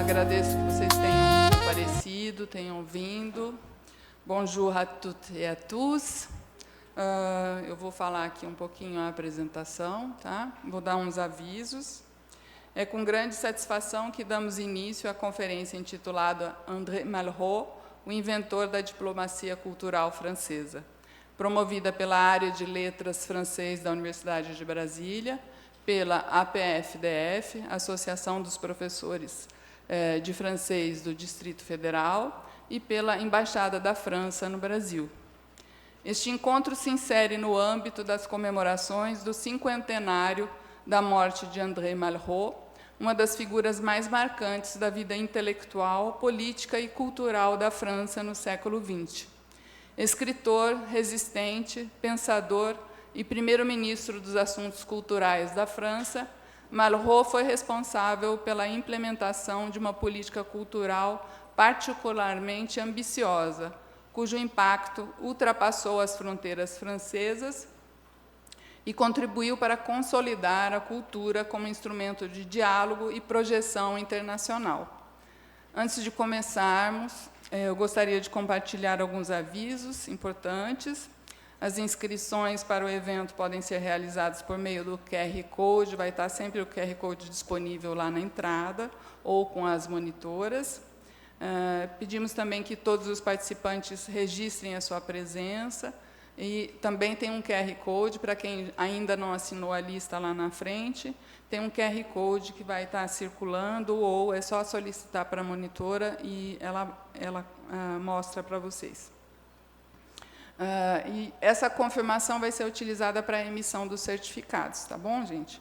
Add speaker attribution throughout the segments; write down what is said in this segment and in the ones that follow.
Speaker 1: agradeço que vocês tenham comparecido, tenham vindo. Bonjour à toutes et à tous. Eu vou falar aqui um pouquinho a apresentação, tá? Vou dar uns avisos. É com grande satisfação que damos início à conferência intitulada André Malraux, o inventor da diplomacia cultural francesa, promovida pela área de letras francês da Universidade de Brasília, pela APFDF, Associação dos Professores de Francês do Distrito Federal, e pela Embaixada da França no Brasil. Este encontro se insere no âmbito das comemorações do cinquentenário da morte de André Malraux, uma das figuras mais marcantes da vida intelectual, política e cultural da França no século XX. Escritor, resistente, pensador e primeiro-ministro dos assuntos culturais da França, Malraux foi responsável pela implementação de uma política cultural particularmente ambiciosa, cujo impacto ultrapassou as fronteiras francesas e contribuiu para consolidar a cultura como instrumento de diálogo e projeção internacional. Antes de começarmos, eu gostaria de compartilhar alguns avisos importantes. As inscrições para o evento podem ser realizadas por meio do QR Code, vai estar sempre o QR Code disponível lá na entrada, ou com as monitoras. Pedimos também que todos os participantes registrem a sua presença, e também tem um QR Code, para quem ainda não assinou a lista lá na frente, tem um QR Code que vai estar circulando, ou é só solicitar para a monitora e ela mostra para vocês. E essa confirmação vai ser utilizada para a emissão dos certificados, tá bom, gente?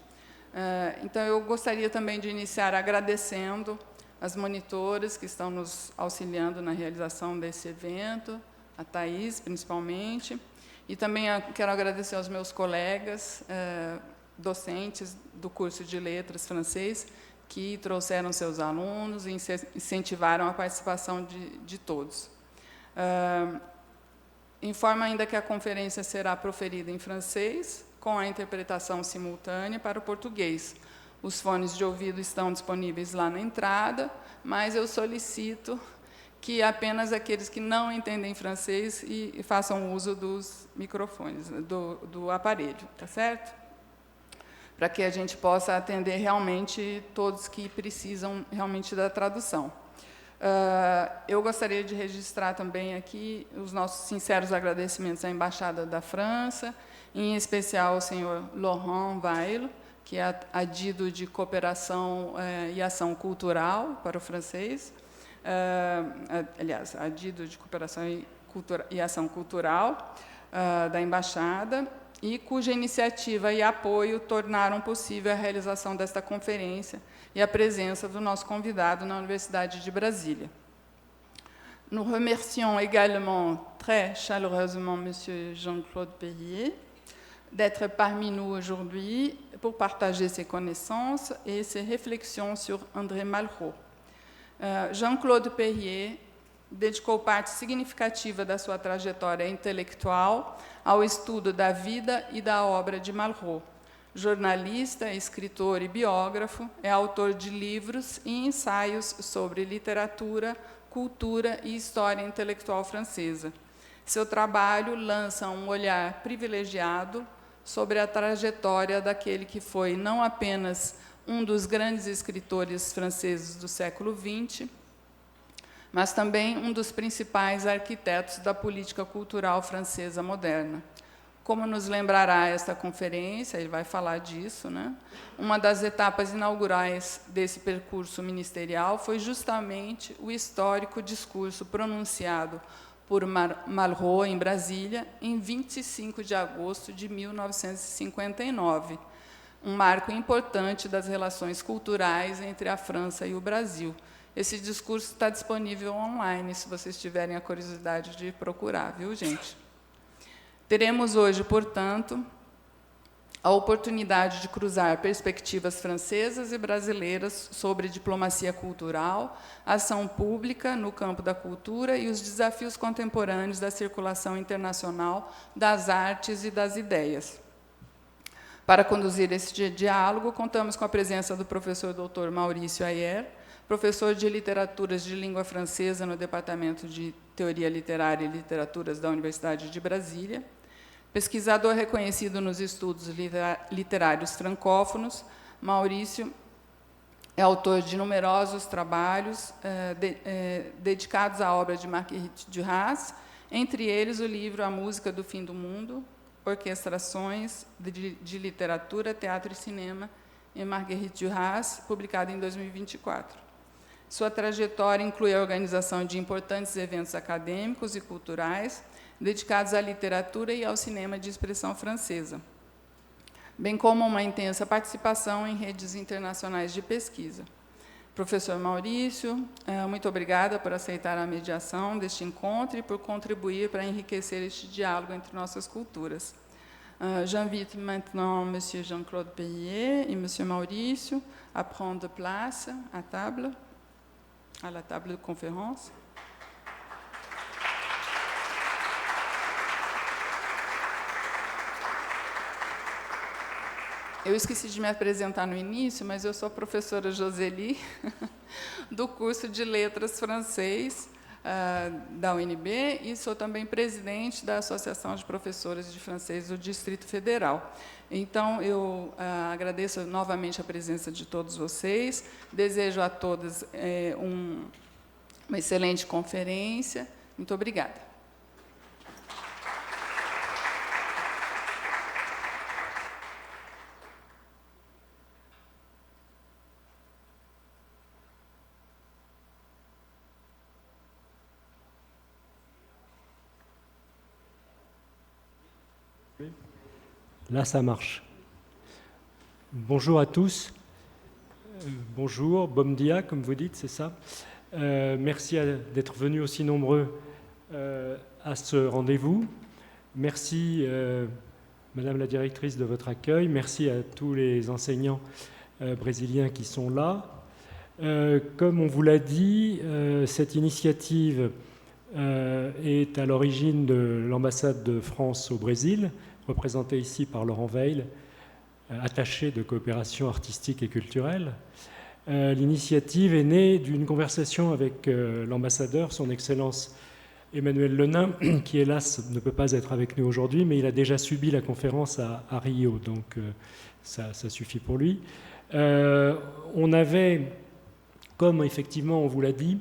Speaker 1: Então, eu gostaria também de iniciar agradecendo as monitoras que estão nos auxiliando na realização desse evento, a Thaís, principalmente, e também quero agradecer aos meus colegas, docentes do curso de Letras francês, que trouxeram seus alunos e incentivaram a participação de todos. Informo ainda que a conferência será proferida em francês, com a interpretação simultânea para o português. Os fones de ouvido estão disponíveis lá na entrada, mas eu solicito que apenas aqueles que não entendem francês e façam uso dos microfones, do aparelho, tá certo? Para que a gente possa atender realmente todos que precisam realmente da tradução. Eu gostaria de registrar também aqui os nossos sinceros agradecimentos à Embaixada da França, em especial ao senhor Laurent Weil, que é adido de Cooperação e Ação Cultural para o francês, aliás, adido de Cooperação e Ação Cultural da Embaixada, e cuja iniciativa e apoio tornaram possível a realização desta conferência e a presença do nosso convidado na Universidade de Brasília. Nous remercions également très chaleureusement Monsieur Jean-Claude Perrier d'être parmi nous aujourd'hui pour partager ses connaissances et ses réflexions sur André Malraux. Jean-Claude Perrier dedicou parte significativa da sua trajetória intelectual ao estudo da vida e da obra de Malraux. Jornalista, escritor e biógrafo, é autor de livros e ensaios sobre literatura, cultura e história intelectual francesa. Seu trabalho lança um olhar privilegiado sobre a trajetória daquele que foi não apenas um dos grandes escritores franceses do século XX, mas também um dos principais arquitetos da política cultural francesa moderna. Como nos lembrará esta conferência, ele vai falar disso, né? Uma das etapas inaugurais desse percurso ministerial foi justamente o histórico discurso pronunciado por Malraux em Brasília, em 25 de agosto de 1959, um marco importante das relações culturais entre a França e o Brasil. Esse discurso está disponível online, se vocês tiverem a curiosidade de procurar, viu, gente? Teremos hoje, portanto, a oportunidade de cruzar perspectivas francesas e brasileiras sobre diplomacia cultural, ação pública no campo da cultura e os desafios contemporâneos da circulação internacional das artes e das ideias. Para conduzir este diálogo, contamos com a presença do professor Dr. Maurício Ayer, professor de literaturas de língua francesa no Departamento de Teoria Literária e Literaturas da Universidade de Brasília, pesquisador reconhecido nos estudos literários francófonos. Maurício é autor de numerosos trabalhos dedicados à obra de Marguerite Duras, entre eles o livro A Música do Fim do Mundo, Orquestrações de Literatura, Teatro e Cinema, em Marguerite Duras, publicado em 2024. Sua trajetória inclui a organização de importantes eventos acadêmicos e culturais dedicados à literatura e ao cinema de expressão francesa, bem como uma intensa participação em redes internacionais de pesquisa. Professor Maurício, muito obrigada por aceitar a mediação deste encontro e por contribuir para enriquecer este diálogo entre nossas culturas. J'invite maintenant M. Jean-Claude Pellier et M. Maurício à prendre place à la table de conférence. Eu esqueci de me apresentar no início, mas eu sou a professora Joseli, do curso de Letras Francês da UNB, e sou também presidente da Associação de Professores de Francês do Distrito Federal. Então, eu agradeço novamente a presença de todos vocês, desejo a todas uma excelente conferência. Muito obrigada.
Speaker 2: Là, ça marche. Bonjour à tous. Bonjour, bom dia, comme vous dites, c'est ça. Merci d'être venus aussi nombreux à ce rendez-vous. Merci, Madame la directrice, de votre accueil. Merci à tous les enseignants brésiliens qui sont là. Comme on vous l'a dit, cette initiative est à l'origine de l'ambassade de France au Brésil, représentée ici par Laurent Veil, attaché de coopération artistique et culturelle. L'initiative est née d'une conversation avec l'ambassadeur, son Excellence Emmanuel Lenain, qui hélas ne peut pas être avec nous aujourd'hui, mais il a déjà subi la conférence à Rio, donc ça suffit pour lui. On avait, comme effectivement on vous l'a dit,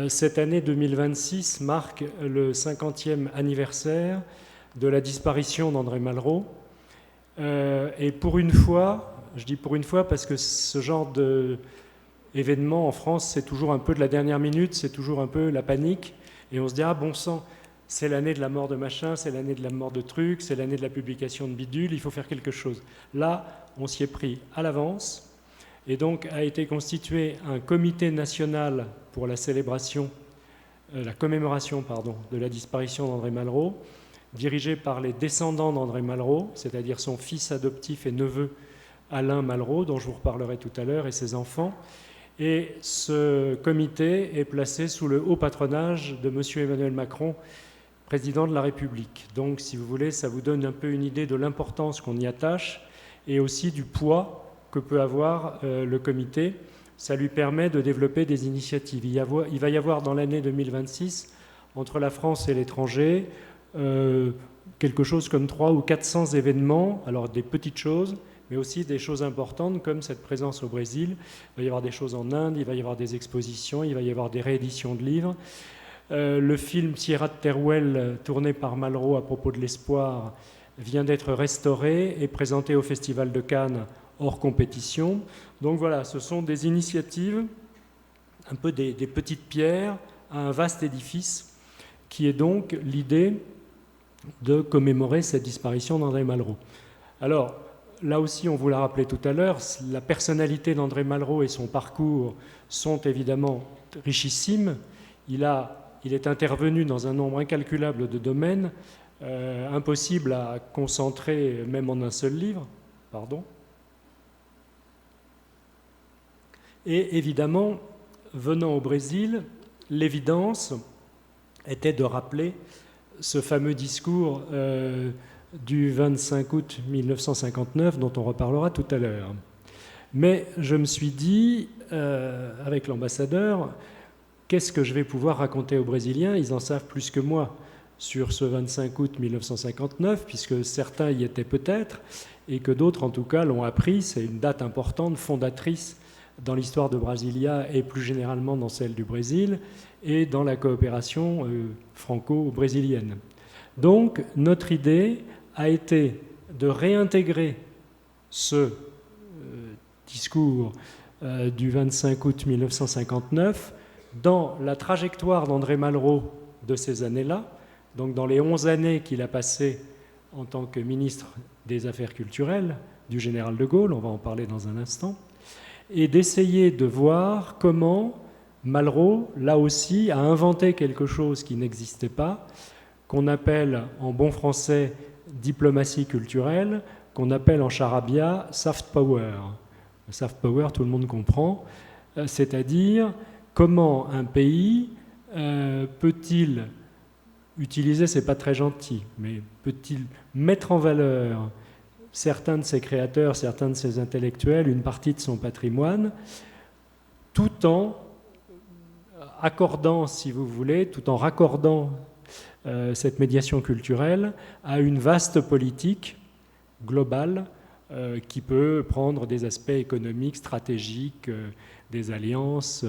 Speaker 2: cette année 2026 marque le 50e anniversaire de la disparition d'André Malraux. Et pour une fois, je dis pour une fois parce que ce genre d'événement en France, c'est toujours un peu de la dernière minute, c'est toujours un peu la panique, et on se dit « Ah, bon sang, c'est l'année de la mort de machin, c'est l'année de la mort de truc, c'est l'année de la publication de bidule, il faut faire quelque chose ». Là, on s'y est pris à l'avance, et donc a été constitué un comité national pour la célébration, la commémoration, de la disparition d'André Malraux, dirigé par les descendants d'André Malraux, c'est-à-dire son fils adoptif et neveu Alain Malraux, dont je vous reparlerai tout à l'heure, et ses enfants. Et ce comité est placé sous le haut patronage de M. Emmanuel Macron, président de la République. Donc, si vous voulez, ça vous donne un peu une idée de l'importance qu'on y attache et aussi du poids que peut avoir le comité. Ça lui permet de développer des initiatives. Il va y avoir dans l'année 2026, entre la France et l'étranger, quelque chose comme 300 ou 400 événements, alors des petites choses, mais aussi des choses importantes comme cette présence au Brésil. Il va y avoir des choses en Inde, il va y avoir des expositions, il va y avoir des rééditions de livres. Le film Sierra de Teruel, tourné par Malraux à propos de l'espoir, vient d'être restauré et présenté au Festival de Cannes hors compétition. Donc voilà, ce sont des initiatives, un peu des petites pierres à un vaste édifice, qui est donc l'idée de commémorer cette disparition d'André Malraux. Alors, là aussi, on vous l'a rappelé tout à l'heure, la personnalité d'André Malraux et son parcours sont évidemment richissimes. Il est intervenu dans un nombre incalculable de domaines, impossible à concentrer même en un seul livre. Et évidemment, venant au Brésil, l'évidence était de rappeler ce fameux discours du 25 août 1959 dont on reparlera tout à l'heure. Mais je me suis dit, avec l'ambassadeur, qu'est-ce que je vais pouvoir raconter aux Brésiliens? Ils en savent plus que moi sur ce 25 août 1959, puisque certains y étaient peut-être, et que d'autres, en tout cas, l'ont appris. C'est une date importante, fondatrice dans l'histoire de Brasilia et plus généralement dans celle du Brésil et dans la coopération franco-brésilienne. Donc, notre idée a été de réintégrer ce discours du 25 août 1959 dans la trajectoire d'André Malraux de ces années-là, donc dans les 11 années qu'il a passées en tant que ministre des Affaires culturelles du général de Gaulle, on va en parler dans un instant, et d'essayer de voir comment Malraux, là aussi, a inventé quelque chose qui n'existait pas, qu'on appelle en bon français diplomatie culturelle, qu'on appelle en charabia soft power. Le soft power, tout le monde comprend, c'est-à-dire comment un pays peut-il utiliser, c'est pas très gentil, mais peut-il mettre en valeur certains de ses créateurs, certains de ses intellectuels, une partie de son patrimoine, tout en accordant, si vous voulez, tout en raccordant cette médiation culturelle à une vaste politique globale qui peut prendre des aspects économiques, stratégiques, des alliances,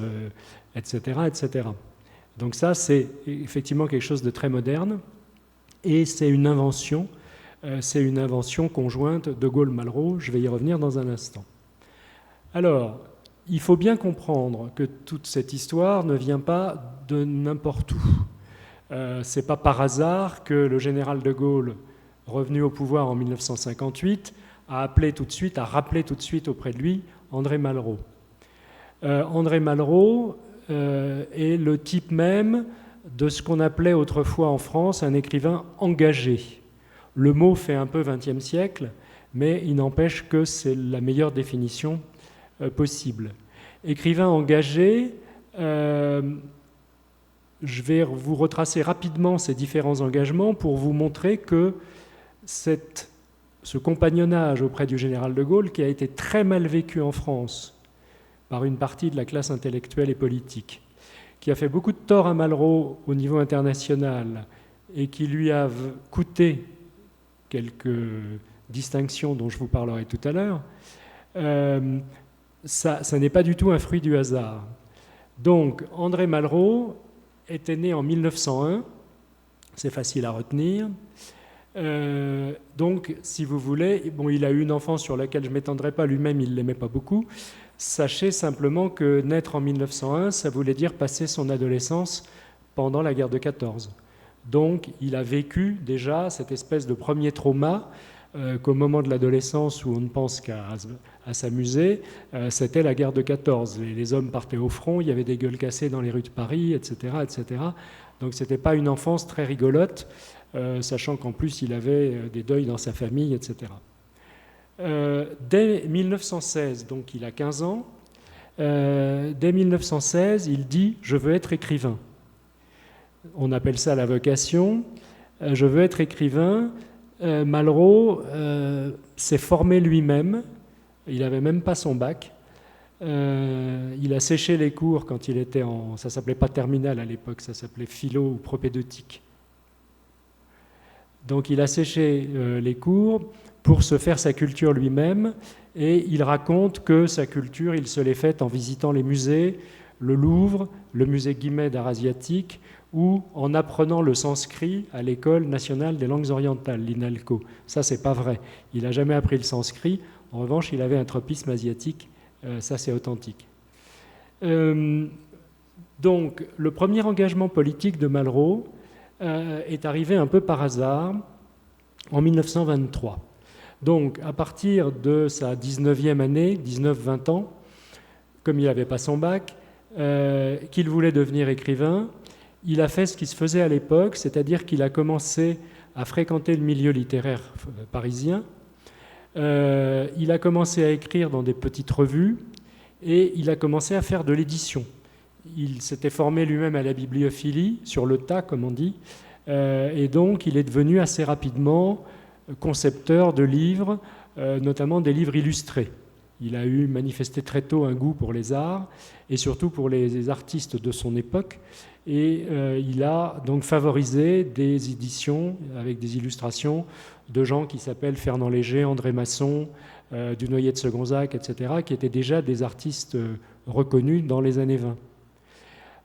Speaker 2: etc., etc. Donc ça, c'est effectivement quelque chose de très moderne et c'est une invention conjointe de Gaulle-Malraux. Je vais y revenir dans un instant. Alors, il faut bien comprendre que toute cette histoire ne vient pas de n'importe où. C'est pas par hasard que le général de Gaulle, revenu au pouvoir en 1958, a rappelé tout de suite auprès de lui André Malraux. André Malraux est le type même de ce qu'on appelait autrefois en France un écrivain engagé. Le mot fait un peu XXe siècle, mais il n'empêche que c'est la meilleure définition possible. Écrivain engagé, je vais vous retracer rapidement ces différents engagements pour vous montrer que ce compagnonnage auprès du général de Gaulle, qui a été très mal vécu en France par une partie de la classe intellectuelle et politique, qui a fait beaucoup de tort à Malraux au niveau international et qui lui a coûté quelques distinctions dont je vous parlerai tout à l'heure, ça n'est pas du tout un fruit du hasard. Donc, André Malraux était né en 1901, c'est facile à retenir. Donc, si vous voulez, bon, il a eu une enfance sur laquelle je ne m'étendrai pas, lui-même il ne l'aimait pas beaucoup. Sachez simplement que naître en 1901, ça voulait dire passer son adolescence pendant la guerre de 14. Donc, il a vécu déjà cette espèce de premier trauma qu'au moment de l'adolescence où on ne pense qu'à s'amuser, c'était la guerre de 14. Les hommes partaient au front, il y avait des gueules cassées dans les rues de Paris, etc. etc. Donc, ce n'était pas une enfance très rigolote, sachant qu'en plus, il avait des deuils dans sa famille, etc. Dès 1916, donc il a 15 ans, dès 1916, il dit « je veux être écrivain ». On appelle ça la vocation. Je veux être écrivain. Malraux s'est formé lui-même. Il n'avait même pas son bac. Il a séché les cours quand il était en... Ça ne s'appelait pas terminale à l'époque, ça s'appelait philo ou propédeutique. Donc il a séché les cours pour se faire sa culture lui-même, et il raconte que sa culture, il se l'est faite en visitant les musées, le Louvre, le musée Guimet d'art asiatique, ou en apprenant le sanskrit à l'École nationale des langues orientales, l'INALCO. Ça, c'est pas vrai. Il n'a jamais appris le sanskrit. En revanche, il avait un tropisme asiatique. Ça, c'est authentique. Donc, le premier engagement politique de Malraux est arrivé un peu par hasard en 1923. Donc, à partir de sa 19e année, 19-20 ans, comme il n'avait pas son bac, qu'il voulait devenir écrivain, il a fait ce qui se faisait à l'époque, c'est-à-dire qu'il a commencé à fréquenter le milieu littéraire parisien. Il a commencé à écrire dans des petites revues et il a commencé à faire de l'édition. Il s'était formé lui-même à la bibliophilie, sur le tas, comme on dit, et donc il est devenu assez rapidement concepteur de livres, notamment des livres illustrés. Il a eu manifesté très tôt un goût pour les arts et surtout pour les artistes de son époque. Et il a donc favorisé des éditions avec des illustrations de gens qui s'appellent Fernand Léger, André Masson, Dunoyer de Segonzac, etc., qui étaient déjà des artistes reconnus dans les années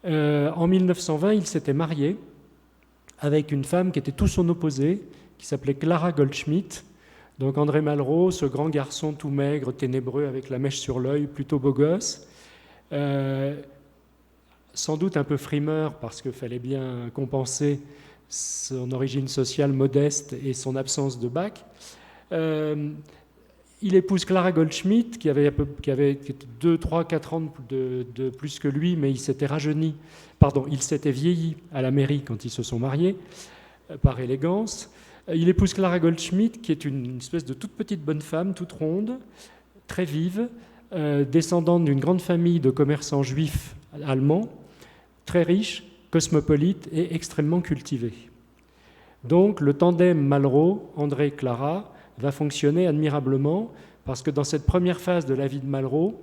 Speaker 2: 20. En 1920, il s'était marié avec une femme qui était tout son opposé, qui s'appelait Clara Goldschmidt. Donc André Malraux, ce grand garçon tout maigre, ténébreux, avec la mèche sur l'œil, plutôt beau gosse, sans doute un peu frimeur, parce qu'il fallait bien compenser son origine sociale modeste et son absence de bac. Il épouse Clara Goldschmidt, qui avait 2, 3, 4 ans de plus que lui, mais il s'était rajeuni, il s'était vieilli à la mairie quand ils se sont mariés, par élégance. Il épouse Clara Goldschmidt, qui est une espèce de toute petite bonne femme, toute ronde, très vive, descendante d'une grande famille de commerçants juifs allemands, très riche, cosmopolite et extrêmement cultivé. Donc le tandem Malraux, André-Clara, va fonctionner admirablement parce que dans cette première phase de la vie de Malraux,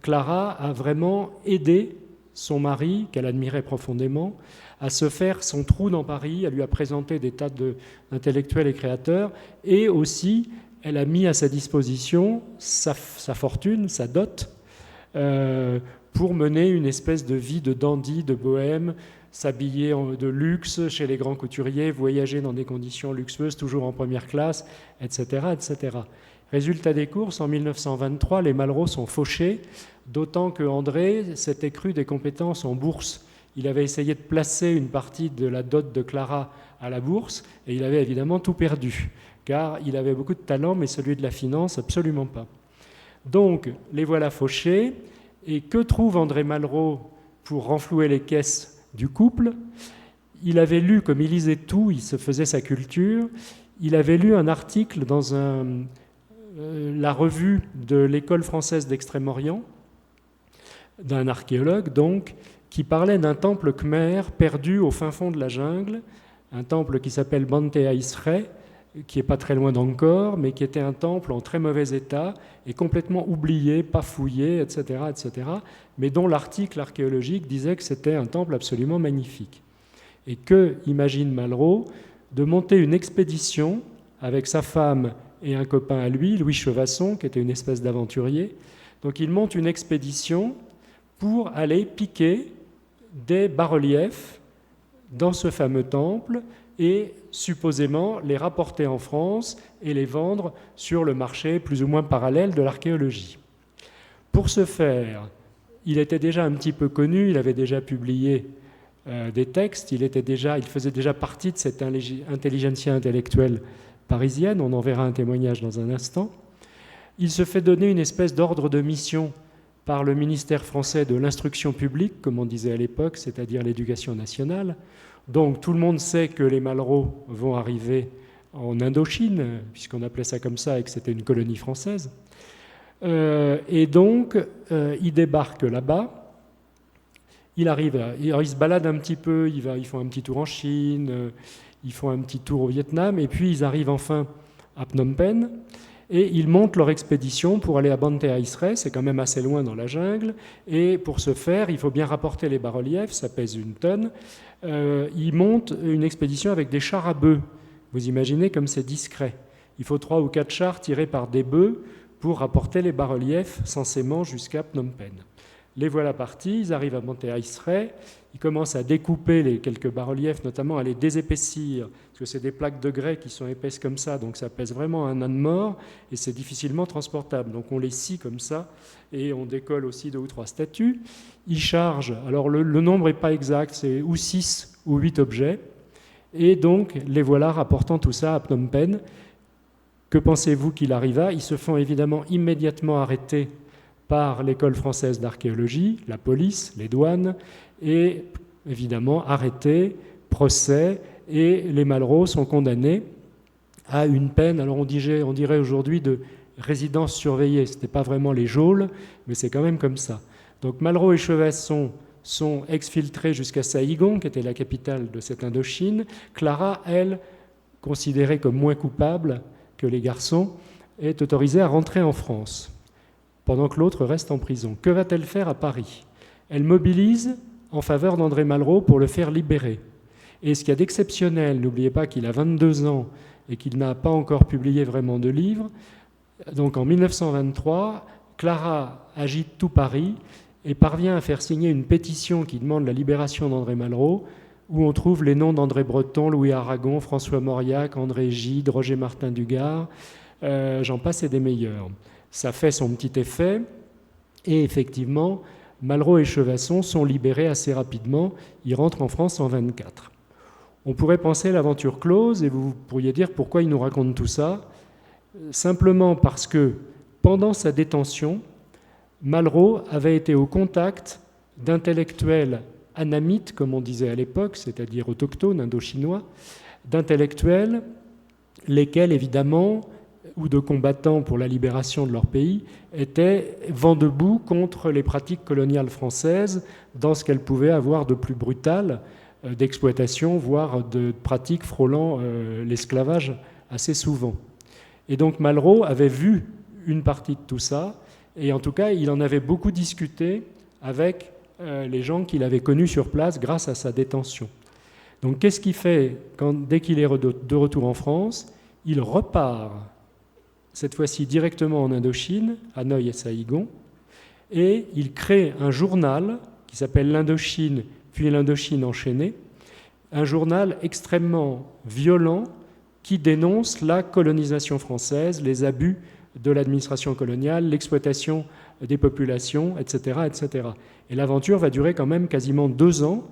Speaker 2: Clara a vraiment aidé son mari, qu'elle admirait profondément, à se faire son trou dans Paris. Elle lui a présenté des tas d'intellectuels et créateurs, et aussi elle a mis à sa disposition sa fortune, sa dot, pour mener une espèce de vie de dandy, de bohème, s'habiller de luxe chez les grands couturiers, voyager dans des conditions luxueuses, toujours en première classe, etc., etc. Résultat des courses, en 1923, les Malraux sont fauchés, d'autant que André s'était cru des compétences en bourse. Il avait essayé de placer une partie de la dot de Clara à la bourse, et il avait évidemment tout perdu, car il avait beaucoup de talent, mais celui de la finance, absolument pas. Donc, les voilà fauchés, et que trouve André Malraux pour renflouer les caisses du couple? Il avait lu, comme il lisait tout, il se faisait sa culture, il avait lu un article dans la revue de l'École française d'Extrême-Orient, d'un archéologue donc, qui parlait d'un temple khmer perdu au fin fond de la jungle, un temple qui s'appelle Bantea Israël, qui n'est pas très loin d'Angkor, mais qui était un temple en très mauvais état et complètement oublié, pas fouillé, etc., etc., mais dont l'article archéologique disait que c'était un temple absolument magnifique. Et que imagine Malraux de monter une expédition avec sa femme et un copain à lui, Louis Chevasson, qui était une espèce d'aventurier. Donc il monte une expédition pour aller piquer des bas-reliefs dans ce fameux temple et supposément les rapporter en France et les vendre sur le marché plus ou moins parallèle de l'archéologie. Pour ce faire, il était déjà un petit peu connu, il avait déjà publié des textes, il faisait déjà partie de cette intelligentsia intellectuelle parisienne, on en verra un témoignage dans un instant. Il se fait donner une espèce d'ordre de mission par le ministère français de l'instruction publique, comme on disait à l'époque, c'est-à-dire l'éducation nationale. Donc tout le monde sait que les Malraux vont arriver en Indochine, puisqu'on appelait ça comme ça et que c'était une colonie française. Et donc, ils débarquent là-bas. Ils se baladent un petit peu, ils font un petit tour en Chine, ils font un petit tour au Vietnam, et puis ils arrivent enfin à Phnom Penh, et ils montent leur expédition pour aller à Bantea Israël, c'est quand même assez loin dans la jungle, et pour ce faire, il faut bien rapporter les bas-reliefs, ça pèse 1 tonne. Ils montent une expédition avec des chars à bœufs. Vous imaginez comme c'est discret. Il faut 3 ou 4 chars tirés par des bœufs pour rapporter les bas-reliefs censément jusqu'à Phnom Penh. Les voilà partis, ils arrivent à Bantea Israël, ils commencent à découper les quelques bas-reliefs, notamment à les désépaissir, parce que c'est des plaques de grès qui sont épaisses comme ça, donc ça pèse vraiment un âne mort, et c'est difficilement transportable. Donc on les scie comme ça, et on décolle aussi 2 ou 3 statues. Ils chargent, alors le nombre n'est pas exact, c'est ou 6 ou 8 objets, et donc les voilà rapportant tout ça à Phnom Penh. Que pensez-vous qu'il arriva? Ils se font évidemment immédiatement arrêter par l'école française d'archéologie, la police, les douanes, et évidemment arrêtés, procès, et les Malraux sont condamnés à une peine, alors on dirait aujourd'hui de résidence surveillée, ce n'était pas vraiment les geôles, mais c'est quand même comme ça. Donc Malraux et Chevasson sont exfiltrés jusqu'à Saïgon, qui était la capitale de cette Indochine. Clara, elle, considérée comme moins coupable que les garçons, est autorisée à rentrer en France. pendant que l'autre reste en prison. Que va-t-elle faire à Paris? Elle mobilise en faveur d'André Malraux pour le faire libérer. Et ce qu'il y a d'exceptionnel, n'oubliez pas qu'il a 22 ans et qu'il n'a pas encore publié vraiment de livre, donc en 1923, Clara agite tout Paris et parvient à faire signer une pétition qui demande la libération d'André Malraux, où on trouve les noms d'André Breton, Louis Aragon, François Mauriac, André Gide, Roger Martin Dugard, j'en passe et des meilleurs. Ça fait son petit effet, et effectivement, Malraux et Chevasson sont libérés assez rapidement, ils rentrent en France en 1924. On pourrait penser l'aventure close, et vous pourriez dire pourquoi il nous raconte tout ça. Simplement parce que, pendant sa détention, Malraux avait été au contact d'intellectuels anamites, comme on disait à l'époque, c'est-à-dire autochtones, indochinois, d'intellectuels, lesquels, évidemment, ou de combattants pour la libération de leur pays, étaient vent debout contre les pratiques coloniales françaises dans ce qu'elles pouvaient avoir de plus brutal, d'exploitation, voire de pratiques frôlant l'esclavage assez souvent. Et donc Malraux avait vu une partie de tout ça, et en tout cas, il en avait beaucoup discuté avec les gens qu'il avait connus sur place grâce à sa détention. Donc qu'est-ce qu'il fait dès qu'il est de retour en France? Il repart, cette fois-ci directement en Indochine, Hanoï et Saïgon, et il crée un journal qui s'appelle l'Indochine, puis l'Indochine enchaînée, un journal extrêmement violent qui dénonce la colonisation française, les abus de l'administration coloniale, l'exploitation des populations, etc., etc. Et l'aventure va durer quand même quasiment 2 ans,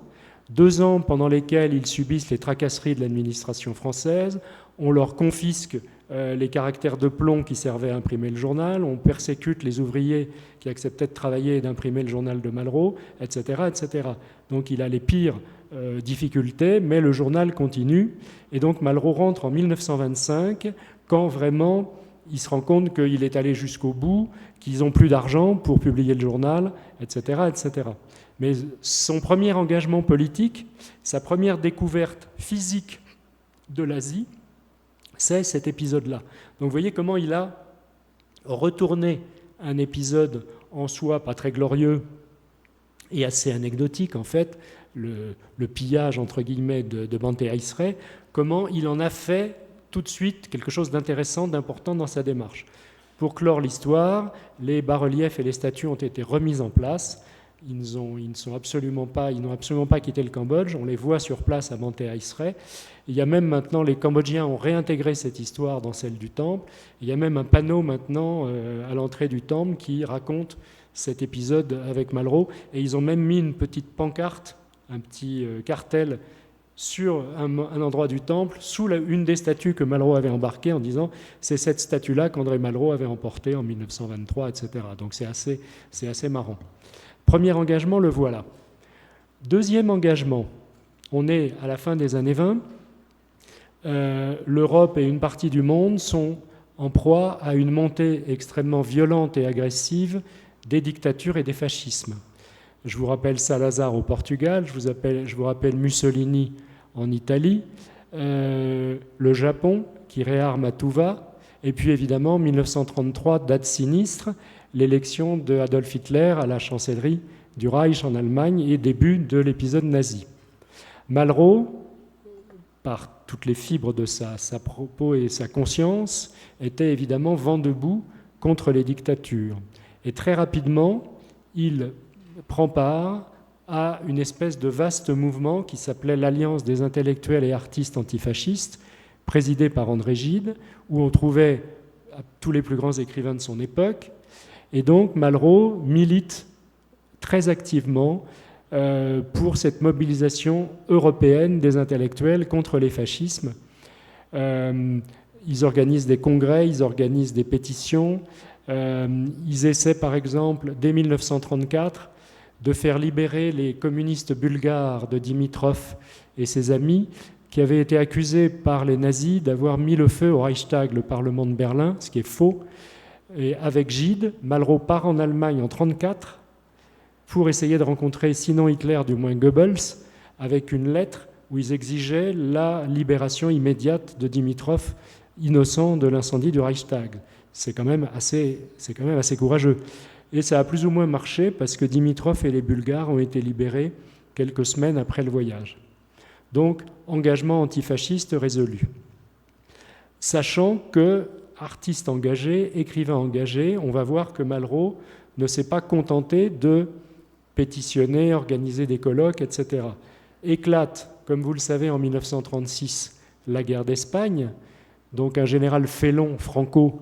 Speaker 2: 2 ans pendant lesquels ils subissent les tracasseries de l'administration française, on leur confisque les caractères de plomb qui servaient à imprimer le journal, on persécute les ouvriers qui acceptaient de travailler et d'imprimer le journal de Malraux, etc., etc. Donc il a les pires difficultés, mais le journal continue. Et donc Malraux rentre en 1925, quand vraiment il se rend compte qu'il est allé jusqu'au bout, qu'ils n'ont plus d'argent pour publier le journal, etc., etc. Mais son premier engagement politique, sa première découverte physique de l'Asie, c'est cet épisode-là. Donc vous voyez comment il a retourné un épisode en soi pas très glorieux et assez anecdotique, en fait, le pillage, entre guillemets, de Banté Aïsseray, comment il en a fait tout de suite quelque chose d'intéressant, d'important dans sa démarche. Pour clore l'histoire, les bas-reliefs et les statues ont été remis en place. Ils n'ont absolument pas quitté le Cambodge. On les voit sur place à Banté Aïsseray. Il y a même maintenant, les Cambodgiens ont réintégré cette histoire dans celle du temple. Il y a même un panneau maintenant à l'entrée du temple qui raconte cet épisode avec Malraux. Et ils ont même mis une petite pancarte, un petit cartel sur un endroit du temple, sous une des statues que Malraux avait embarquées, en disant « c'est cette statue-là qu'André Malraux avait emportée en 1923 », etc. Donc c'est assez marrant. Premier engagement, le voilà. Deuxième engagement, on est à la fin des années 20. L'Europe et une partie du monde sont en proie à une montée extrêmement violente et agressive des dictatures et des fascismes. Je vous rappelle Salazar au Portugal, je vous rappelle Mussolini en Italie, le Japon qui réarme à tout va, et puis évidemment 1933, date sinistre, l'élection de Adolf Hitler à la chancellerie du Reich en Allemagne et début de l'épisode nazi. Malraux, par toutes les fibres de sa propos et sa conscience, était évidemment vent debout contre les dictatures. Et très rapidement, il prend part à une espèce de vaste mouvement qui s'appelait l'Alliance des intellectuels et artistes antifascistes, présidée par André Gide, où on trouvait tous les plus grands écrivains de son époque. Et donc Malraux milite très activement pour cette mobilisation européenne des intellectuels contre les fascismes. Ils organisent des congrès, ils organisent des pétitions. Ils essaient par exemple, dès 1934, de faire libérer les communistes bulgares de Dimitrov et ses amis qui avaient été accusés par les nazis d'avoir mis le feu au Reichstag, le Parlement de Berlin, ce qui est faux. Et avec Gide, Malraux part en Allemagne en 1934 pour essayer de rencontrer, sinon Hitler, du moins Goebbels, avec une lettre où ils exigeaient la libération immédiate de Dimitrov, innocent de l'incendie du Reichstag. c'est quand même assez courageux. Et ça a plus ou moins marché parce que Dimitrov et les Bulgares ont été libérés quelques semaines après le voyage. Donc, engagement antifasciste résolu. Sachant que, artiste engagé, écrivain engagé, on va voir que Malraux ne s'est pas contenté de pétitionner, organiser des colloques, etc. Éclate, comme vous le savez, en 1936, la guerre d'Espagne. Donc un général Félon, Franco,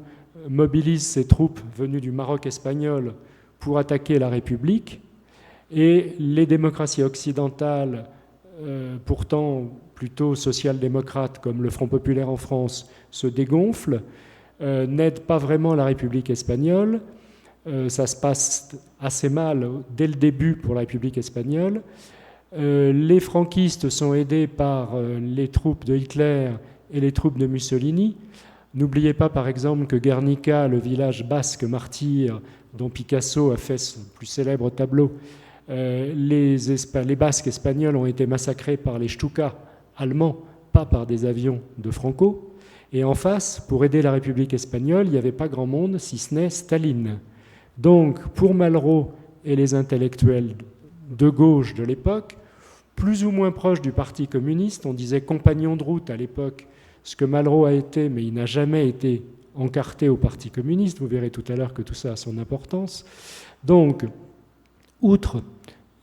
Speaker 2: mobilise ses troupes venues du Maroc espagnol pour attaquer la République. Et les démocraties occidentales, pourtant plutôt social-démocrates, comme le Front populaire en France, se dégonflent, n'aident pas vraiment la République espagnole. Ça se passe assez mal dès le début pour la République espagnole. Les franquistes sont aidés par les troupes de Hitler et les troupes de Mussolini. N'oubliez pas, par exemple, que Guernica, le village basque martyr dont Picasso a fait son plus célèbre tableau, les Basques espagnols ont été massacrés par les Stukas allemands, pas par des avions de Franco. Et en face, pour aider la République espagnole, il n'y avait pas grand monde, si ce n'est Staline. Donc, pour Malraux et les intellectuels de gauche de l'époque, plus ou moins proches du Parti communiste, on disait compagnon de route à l'époque, ce que Malraux a été, mais il n'a jamais été encarté au Parti communiste. Vous verrez tout à l'heure que tout ça a son importance. Donc, outre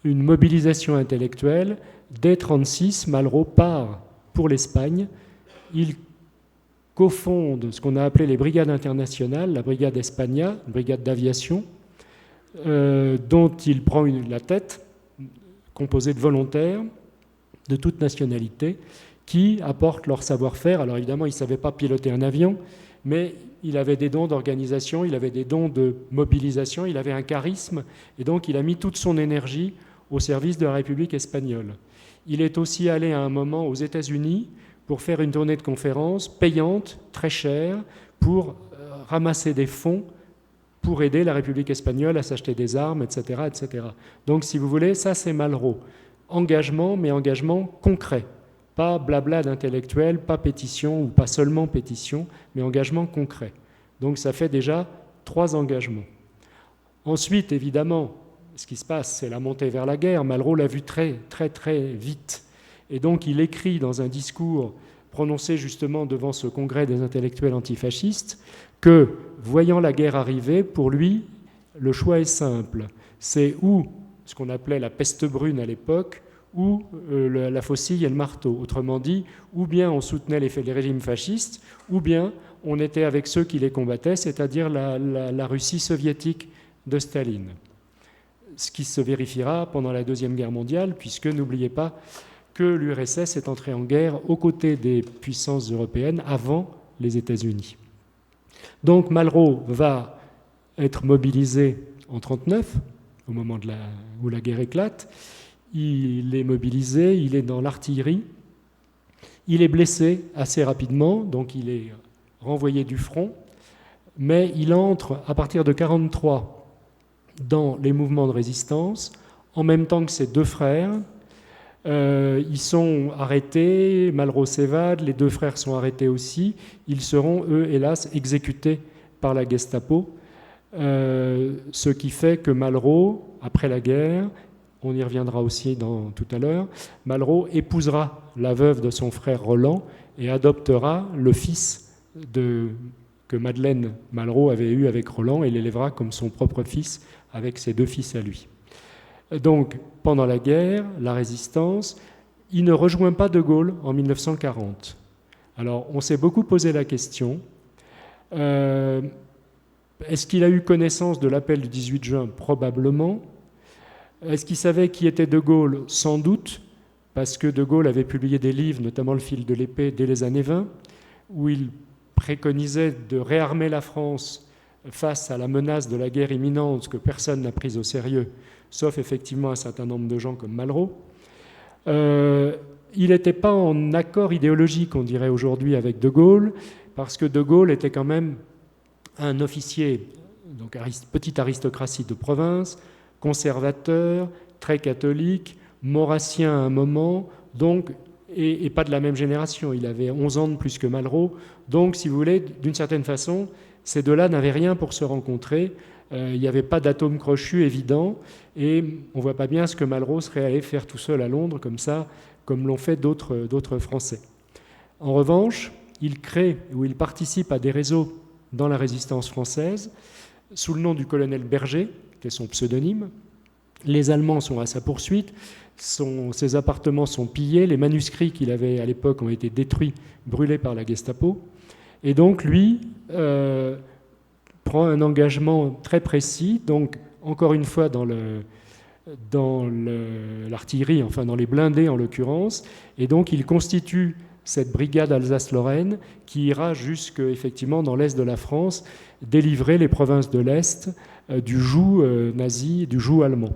Speaker 2: une mobilisation intellectuelle, dès 1936, Malraux part pour l'Espagne. Il cofonde ce qu'on a appelé les brigades internationales, la brigade España, une brigade d'aviation, dont il prend la tête, composée de volontaires de toute nationalité, qui apportent leur savoir-faire. Alors évidemment, il ne savait pas piloter un avion, mais il avait des dons d'organisation, il avait des dons de mobilisation, il avait un charisme, et donc il a mis toute son énergie au service de la République espagnole. Il est aussi allé à un moment aux États-Unis pour faire une tournée de conférences payante, très chère, pour ramasser des fonds pour aider la République espagnole à s'acheter des armes, etc., etc. Donc, si vous voulez, ça c'est Malraux. Engagement, mais engagement concret. Pas blabla d'intellectuel, pas pétition, ou pas seulement pétition, mais engagement concret. Donc ça fait déjà 3 engagements. Ensuite, évidemment, ce qui se passe, c'est la montée vers la guerre. Malraux l'a vu très, très, très vite. Et donc il écrit dans un discours prononcé justement devant ce congrès des intellectuels antifascistes que, voyant la guerre arriver, pour lui, le choix est simple. C'est ou ce qu'on appelait la peste brune à l'époque, ou la faucille et le marteau. Autrement dit, ou bien on soutenait les régimes fascistes, ou bien on était avec ceux qui les combattaient, c'est-à-dire la Russie soviétique de Staline. Ce qui se vérifiera pendant la Deuxième Guerre mondiale, puisque n'oubliez pas que l'URSS est entrée en guerre aux côtés des puissances européennes avant les États-Unis. Donc Malraux va être mobilisé en 1939, au moment où la guerre éclate. Il est mobilisé, il est dans l'artillerie. Il est blessé assez rapidement, donc il est renvoyé du front. Mais il entre, à partir de 1943, dans les mouvements de résistance, en même temps que ses 2 frères. Ils sont arrêtés, Malraux s'évade, les 2 frères sont arrêtés aussi. Ils seront, eux, hélas, exécutés par la Gestapo. Ce qui fait que Malraux, après la guerre, on y reviendra aussi tout à l'heure, Malraux épousera la veuve de son frère Roland et adoptera le fils que Madeleine Malraux avait eu avec Roland et l'élèvera comme son propre fils avec ses 2 fils à lui. Donc, pendant la guerre, la résistance, il ne rejoint pas De Gaulle en 1940. Alors, on s'est beaucoup posé la question, est-ce qu'il a eu connaissance de l'appel du 18 juin ? Probablement. Est-ce qu'il savait qui était De Gaulle ? Sans doute, parce que De Gaulle avait publié des livres, notamment Le fil de l'épée, dès les années 20, où il préconisait de réarmer la France face à la menace de la guerre imminente que personne n'a prise au sérieux, sauf effectivement un certain nombre de gens comme Malraux. Il n'était pas en accord idéologique, on dirait aujourd'hui, avec De Gaulle, parce que De Gaulle était quand même un officier, donc petite aristocratie de province, conservateur, très catholique, maurassien à un moment, donc, et pas de la même génération. Il avait 11 ans de plus que Malraux. Donc, si vous voulez, d'une certaine façon, ces deux-là n'avaient rien pour se rencontrer. Il n'y avait pas d'atome crochu évident, et on ne voit pas bien ce que Malraux serait allé faire tout seul à Londres, comme ça, comme l'ont fait d'autres Français. En revanche, il crée ou il participe à des réseaux dans la résistance française, sous le nom du colonel Berger, qui est son pseudonyme. Les Allemands sont à sa poursuite, ses appartements sont pillés, les manuscrits qu'il avait à l'époque ont été détruits, brûlés par la Gestapo. Et donc, lui prend un engagement très précis, donc encore une fois dans l'artillerie, enfin dans les blindés en l'occurrence, et donc il constitue cette brigade Alsace-Lorraine qui ira jusque effectivement dans l'est de la France délivrer les provinces de l'Est du joug nazi, du joug allemand.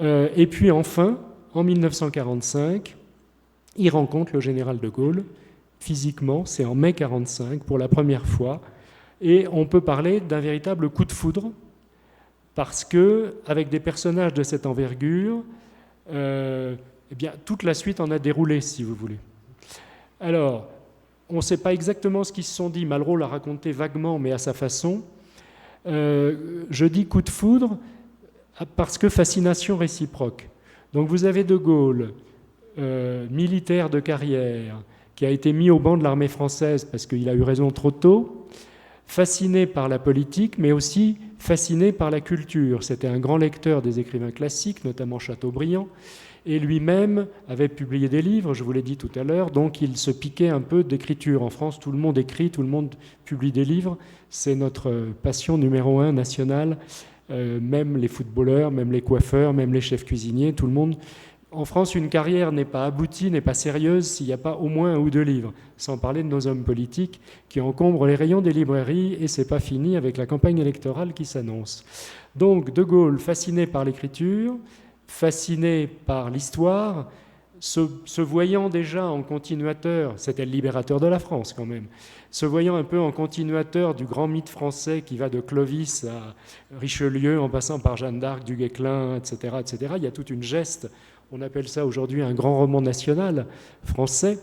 Speaker 2: Et puis enfin, en 1945, il rencontre le général de Gaulle physiquement, c'est en mai 1945 pour la première fois, et on peut parler d'un véritable coup de foudre parce que avec des personnages de cette envergure, eh bien, toute la suite en a déroulé, si vous voulez. Alors, on ne sait pas exactement ce qu'ils se sont dit. Malraux l'a raconté vaguement, mais à sa façon. Je dis coup de foudre parce que fascination réciproque. Donc vous avez de Gaulle, militaire de carrière, qui a été mis au banc de l'armée française parce qu'il a eu raison trop tôt, fasciné par la politique, mais aussi fasciné par la culture. C'était un grand lecteur des écrivains classiques, notamment Chateaubriand, et lui-même avait publié des livres, je vous l'ai dit tout à l'heure, donc il se piquait un peu d'écriture. En France, tout le monde écrit, tout le monde publie des livres, c'est notre passion numéro 1 nationale, même les footballeurs, même les coiffeurs, même les chefs cuisiniers, tout le monde. En France, une carrière n'est pas aboutie, n'est pas sérieuse s'il n'y a pas au moins un ou deux livres, sans parler de nos hommes politiques qui encombrent les rayons des librairies, et c'est pas fini avec la campagne électorale qui s'annonce. Donc De Gaulle, fasciné par l'écriture, fasciné par l'histoire, se voyant déjà en continuateur, c'était le libérateur de la France quand même, se voyant un peu en continuateur du grand mythe français qui va de Clovis à Richelieu en passant par Jeanne d'Arc, du Guesclin, etc., etc. Il y a toute une geste, on appelle ça aujourd'hui un grand roman national français.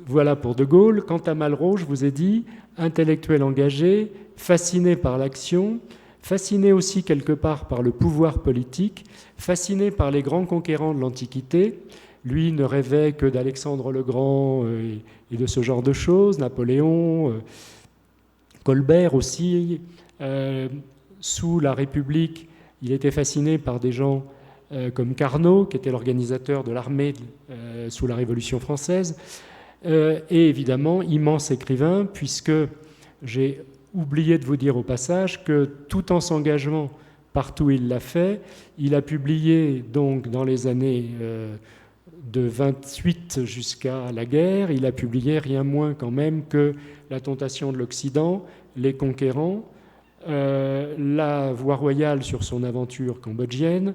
Speaker 2: Voilà pour De Gaulle. Quant à Malraux, je vous ai dit, intellectuel engagé, fasciné par l'action, fasciné aussi quelque part par le pouvoir politique, fasciné par les grands conquérants de l'Antiquité. Lui ne rêvait que d'Alexandre le Grand et de ce genre de choses, Napoléon, Colbert aussi. Sous la République, il était fasciné par des gens comme Carnot, qui était l'organisateur de l'armée sous la Révolution française, et évidemment, immense écrivain, puisque j'ai oublié de vous dire au passage que tout en s'engageant partout où il l'a fait, il a publié donc dans les années de 28 jusqu'à la guerre, il a publié rien moins quand même que La tentation de l'Occident, Les Conquérants, La Voie royale sur son aventure cambodgienne,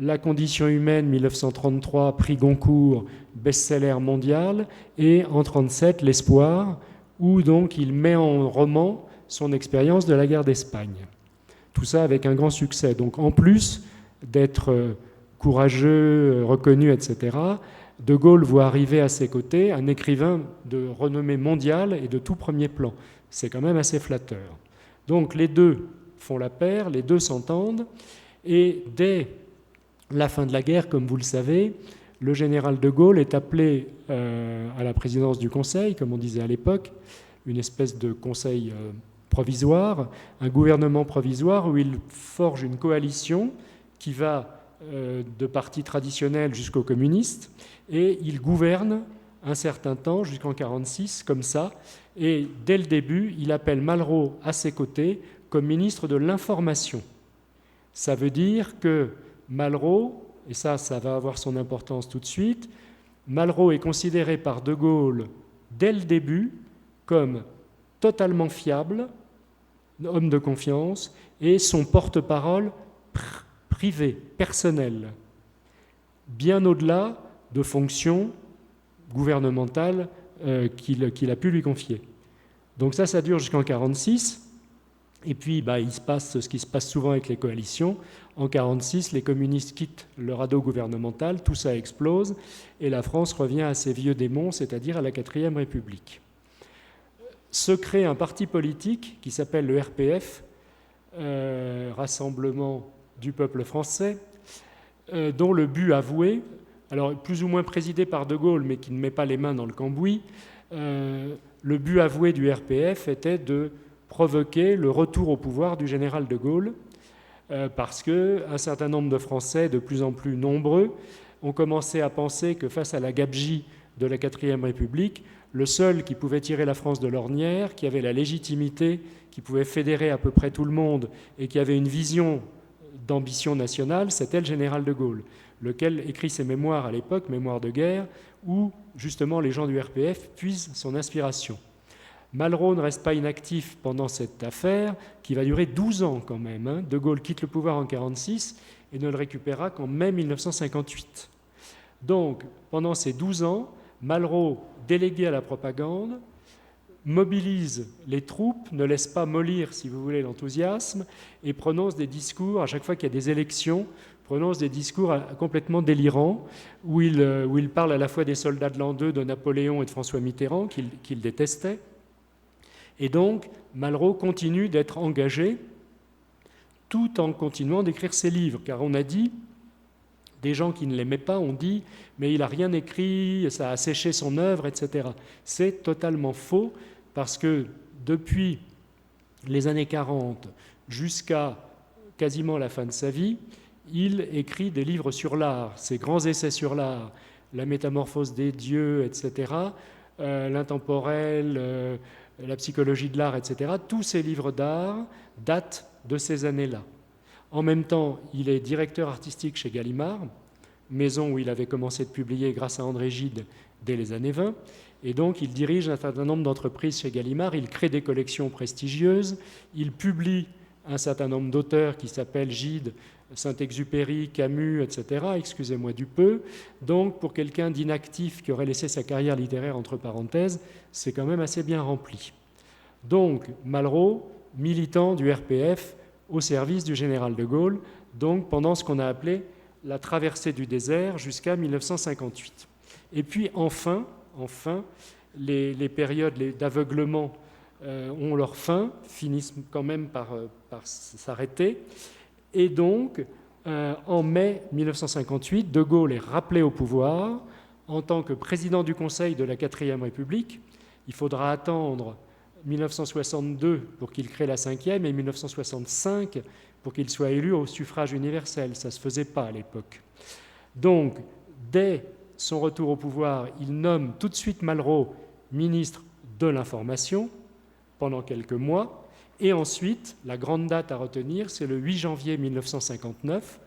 Speaker 2: La condition humaine 1933, prix Goncourt, best-seller mondial, et en 1937 L'Espoir, où donc il met en roman son expérience de la guerre d'Espagne. Tout ça avec un grand succès. Donc en plus d'être courageux, reconnu, etc., De Gaulle voit arriver à ses côtés un écrivain de renommée mondiale et de tout premier plan. C'est quand même assez flatteur. Donc les deux font la paire, les deux s'entendent, et dès la fin de la guerre, comme vous le savez, le général de Gaulle est appelé à la présidence du Conseil, comme on disait à l'époque, une espèce de conseil provisoire, un gouvernement provisoire où il forge une coalition qui va de partis traditionnels jusqu'aux communistes, et il gouverne un certain temps, jusqu'en 1946, comme ça, et dès le début, il appelle Malraux à ses côtés comme ministre de l'Information. Ça veut dire que Malraux, et ça va avoir son importance tout de suite, Malraux est considéré par De Gaulle dès le début comme totalement fiable, homme de confiance, et son porte-parole privé, personnel, bien au-delà de fonctions gouvernementales qu'il a pu lui confier. Donc ça dure jusqu'en 1946. Et puis, il se passe ce qui se passe souvent avec les coalitions. En 1946, les communistes quittent le radeau gouvernemental, tout ça explose, et la France revient à ses vieux démons, c'est-à-dire à la 4e République. se crée un parti politique qui s'appelle le RPF, Rassemblement du peuple français, dont le but avoué, alors plus ou moins présidé par De Gaulle, mais qui ne met pas les mains dans le cambouis, le but avoué du RPF était de provoquer le retour au pouvoir du général de Gaulle, parce qu'un certain nombre de Français, de plus en plus nombreux, ont commencé à penser que face à la gabegie de la 4e République, le seul qui pouvait tirer la France de l'ornière, qui avait la légitimité, qui pouvait fédérer à peu près tout le monde et qui avait une vision d'ambition nationale, c'était le général de Gaulle, lequel écrit ses mémoires à l'époque, mémoires de guerre, où justement les gens du RPF puisent son inspiration. Malraux ne reste pas inactif pendant cette affaire, qui va durer 12 ans quand même. De Gaulle quitte le pouvoir en 1946 et ne le récupérera qu'en mai 1958. Donc, pendant ces 12 ans, Malraux, délégué à la propagande, mobilise les troupes, ne laisse pas mollir, si vous voulez, l'enthousiasme, et prononce des discours, à chaque fois qu'il y a des élections, prononce des discours complètement délirants, où il parle à la fois des soldats de l'an 2, de Napoléon et de François Mitterrand, qu'il détestait. Et donc, Malraux continue d'être engagé, tout en continuant d'écrire ses livres, car on a dit, des gens qui ne l'aimaient pas ont dit « mais il n'a rien écrit, ça a asséché son œuvre, etc. » C'est totalement faux, parce que depuis les années 40 jusqu'à quasiment la fin de sa vie, il écrit des livres sur l'art, ses grands essais sur l'art, La métamorphose des dieux, etc., L'intemporel, La psychologie de l'art, etc. Tous ces livres d'art datent de ces années-là. En même temps, il est directeur artistique chez Gallimard, maison où il avait commencé de publier grâce à André Gide dès les années 20. Et donc, il dirige un certain nombre d'entreprises chez Gallimard, il crée des collections prestigieuses, il publie un certain nombre d'auteurs qui s'appellent Gide, Saint-Exupéry, Camus, etc., excusez-moi du peu. Donc, pour quelqu'un d'inactif qui aurait laissé sa carrière littéraire entre parenthèses, c'est quand même assez bien rempli. Donc, Malraux, militant du RPF, au service du général de Gaulle, donc pendant ce qu'on a appelé la traversée du désert jusqu'à 1958. Et puis enfin, les périodes d'aveuglement ont leur fin, finissent quand même par s'arrêter. Et donc, en mai 1958, de Gaulle est rappelé au pouvoir en tant que président du Conseil de la 4e République. Il faudra attendre 1962 pour qu'il crée la 5e et 1965 pour qu'il soit élu au suffrage universel. Ça ne se faisait pas à l'époque. Donc, dès son retour au pouvoir, il nomme tout de suite Malraux ministre de l'Information pendant quelques mois. Et ensuite, la grande date à retenir, c'est le 8 janvier 1959,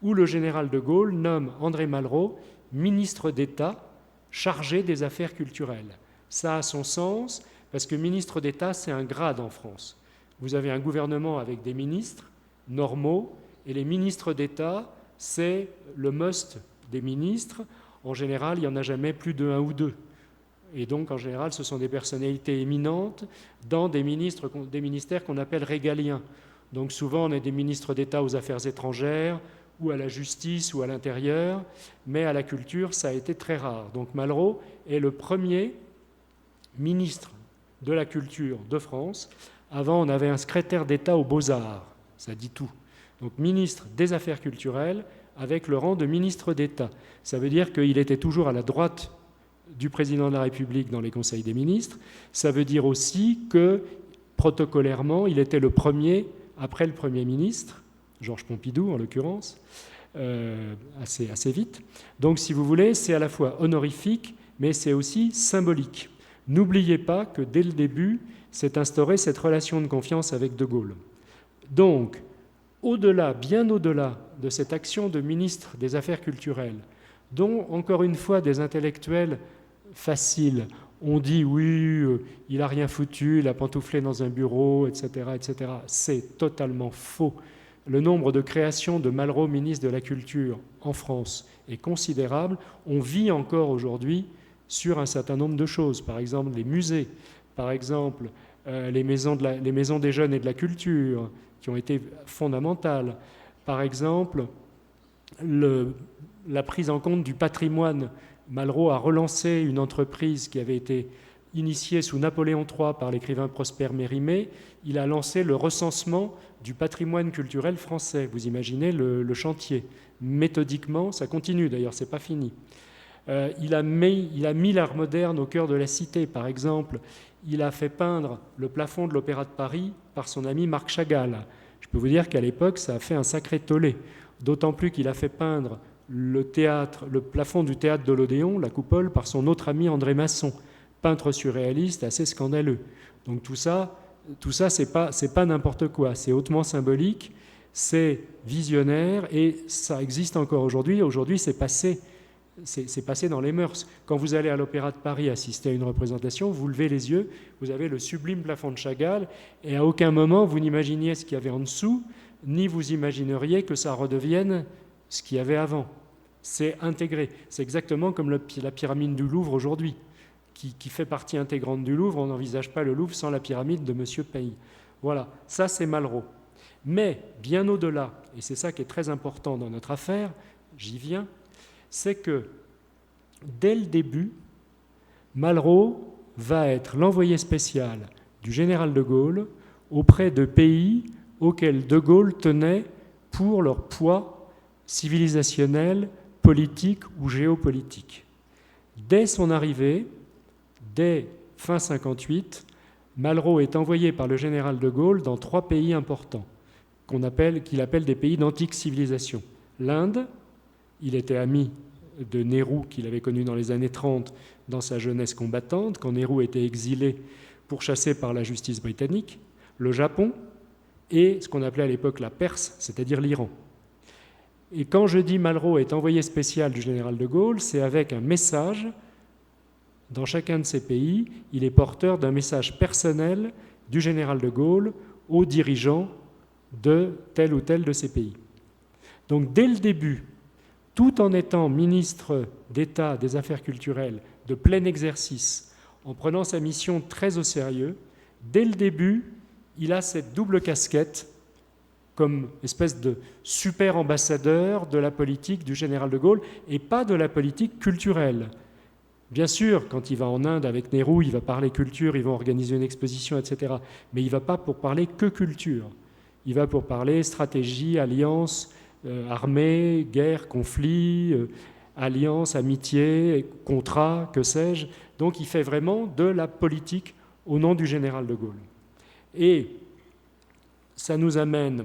Speaker 2: où le général de Gaulle nomme André Malraux ministre d'État chargé des affaires culturelles. Ça a son sens, parce que ministre d'État, c'est un grade en France. Vous avez un gouvernement avec des ministres normaux, et les ministres d'État, c'est le must des ministres. En général, il n'y en a jamais plus de 1 ou 2. Et donc, en général, ce sont des personnalités éminentes dans des ministères qu'on appelle régaliens. Donc, souvent, on a des ministres d'État aux affaires étrangères, ou à la justice, ou à l'intérieur, mais à la culture, ça a été très rare. Donc, Malraux est le premier ministre de la culture de France. Avant, on avait un secrétaire d'État aux Beaux-Arts, ça dit tout. Donc, ministre des Affaires culturelles, avec le rang de ministre d'État. Ça veut dire qu'il était toujours à la droite du président de la République dans les conseils des ministres. Ça veut dire aussi que, protocolairement, il était le premier, après le Premier ministre, Georges Pompidou en l'occurrence, assez vite. Donc, si vous voulez, c'est à la fois honorifique, mais c'est aussi symbolique. N'oubliez pas que, dès le début, s'est instaurée cette relation de confiance avec De Gaulle. Donc, au-delà, bien au-delà de cette action de ministre des Affaires culturelles, dont, encore une fois, des intellectuels faciles ont dit « oui, il n'a rien foutu, il a pantouflé dans un bureau, etc. etc. » C'est totalement faux. Le nombre de créations de Malraux, ministre de la Culture, en France est considérable. On vit encore aujourd'hui sur un certain nombre de choses. Par exemple, les musées, par exemple, les maisons des jeunes et de la culture, qui ont été fondamentales. Par exemple, la prise en compte du patrimoine. Malraux a relancé une entreprise qui avait été initié sous Napoléon III par l'écrivain Prosper Mérimée, il a lancé le recensement du patrimoine culturel français. Vous imaginez le chantier. Méthodiquement, ça continue d'ailleurs, c'est pas fini. Il a mis l'art moderne au cœur de la cité. Par exemple, il a fait peindre le plafond de l'Opéra de Paris par son ami Marc Chagall. Je peux vous dire qu'à l'époque, ça a fait un sacré tollé. D'autant plus qu'il a fait peindre le plafond du théâtre de l'Odéon, la coupole, par son autre ami André Masson, peintre surréaliste assez scandaleux. Donc tout ça c'est pas n'importe quoi, c'est hautement symbolique, c'est visionnaire et ça existe encore aujourd'hui. Aujourd'hui, c'est passé dans les mœurs. Quand vous allez à l'Opéra de Paris assister à une représentation, vous levez les yeux, vous avez le sublime plafond de Chagall et à aucun moment vous n'imaginiez ce qu'il y avait en dessous, ni vous imagineriez que ça redevienne ce qu'il y avait avant. C'est intégré. C'est exactement comme la pyramide du Louvre aujourd'hui, qui fait partie intégrante du Louvre. On n'envisage pas le Louvre sans la pyramide de M. Pays. Voilà, ça c'est Malraux. Mais bien au-delà, et c'est ça qui est très important dans notre affaire, j'y viens, c'est que dès le début, Malraux va être l'envoyé spécial du général de Gaulle auprès de pays auxquels de Gaulle tenait pour leur poids civilisationnel, politique ou géopolitique. Dès son arrivée, dès fin 1958, Malraux est envoyé par le général de Gaulle dans 3 pays importants, qu'il appelle des pays d'antique civilisation. L'Inde, il était ami de Nehru, qu'il avait connu dans les années 30 dans sa jeunesse combattante, quand Nehru était exilé pourchassé par la justice britannique, le Japon et ce qu'on appelait à l'époque la Perse, c'est-à-dire l'Iran. Et quand je dis Malraux est envoyé spécial du général de Gaulle, c'est avec un message. Dans chacun de ces pays, il est porteur d'un message personnel du général de Gaulle aux dirigeants de tel ou tel de ces pays. Donc dès le début, tout en étant ministre d'État des Affaires culturelles de plein exercice, en prenant sa mission très au sérieux, dès le début, il a cette double casquette comme espèce de super ambassadeur de la politique du général de Gaulle et pas de la politique culturelle. Bien sûr, quand il va en Inde avec Nehru, il va parler culture, ils vont organiser une exposition, etc. Mais il ne va pas pour parler que culture. Il va pour parler stratégie, alliance, armée, guerre, conflit, alliance, amitié, contrat, que sais-je. Donc il fait vraiment de la politique au nom du général de Gaulle. Et ça nous amène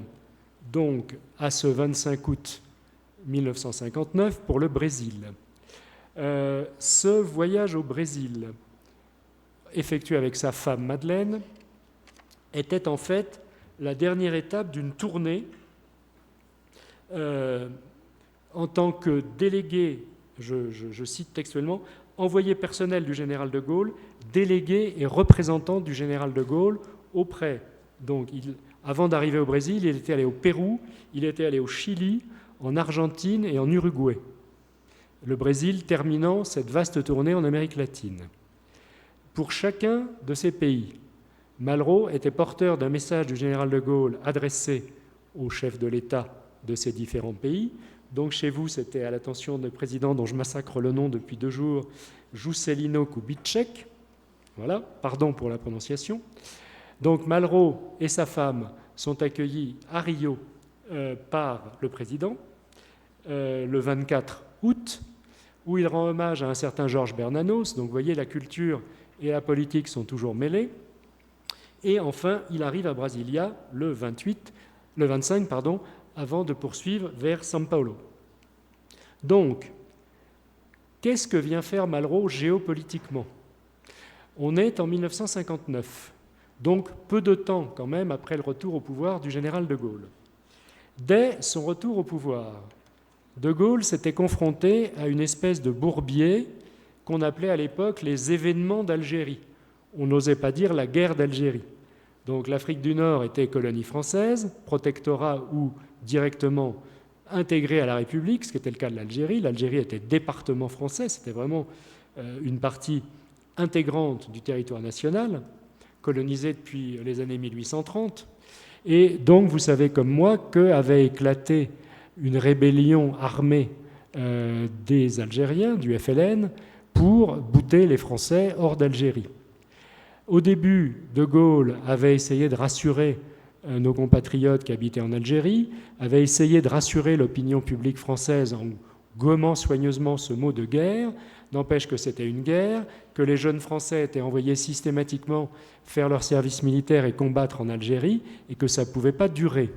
Speaker 2: donc à ce 25 août 1959 pour le Brésil. Ce voyage au Brésil, effectué avec sa femme Madeleine, était en fait la dernière étape d'une tournée en tant que délégué, je cite textuellement, envoyé personnel du général de Gaulle, délégué et représentant du général de Gaulle auprès. Donc, avant d'arriver au Brésil, il était allé au Pérou, il était allé au Chili, en Argentine et en Uruguay. Le Brésil terminant cette vaste tournée en Amérique latine. Pour chacun de ces pays, Malraux était porteur d'un message du général de Gaulle adressé au chef de l'État de ces différents pays. Donc chez vous, c'était à l'attention du président dont je massacre le nom depuis 2 jours, Juscelino Kubitschek. Voilà, pardon pour la prononciation. Donc Malraux et sa femme sont accueillis à Rio par le président le 24 août, où il rend hommage à un certain Georges Bernanos. Donc vous voyez, la culture et la politique sont toujours mêlées. Et enfin, il arrive à Brasilia le 25, avant de poursuivre vers São Paulo. Donc, qu'est-ce que vient faire Malraux géopolitiquement ? On est en 1959, donc peu de temps quand même après le retour au pouvoir du général de Gaulle. Dès son retour au pouvoir, de Gaulle s'était confronté à une espèce de bourbier qu'on appelait à l'époque les événements d'Algérie. On n'osait pas dire la guerre d'Algérie. Donc l'Afrique du Nord était colonie française, protectorat ou directement intégrée à la République, ce qui était le cas de l'Algérie. L'Algérie était département français, c'était vraiment une partie intégrante du territoire national, colonisée depuis les années 1830. Et donc vous savez comme moi qu'avait éclaté une rébellion armée des Algériens, du FLN, pour bouter les Français hors d'Algérie. Au début, De Gaulle avait essayé de rassurer nos compatriotes qui habitaient en Algérie, avait essayé de rassurer l'opinion publique française en gommant soigneusement ce mot de guerre. N'empêche que c'était une guerre, que les jeunes Français étaient envoyés systématiquement faire leur service militaire et combattre en Algérie, et que ça ne pouvait pas durer.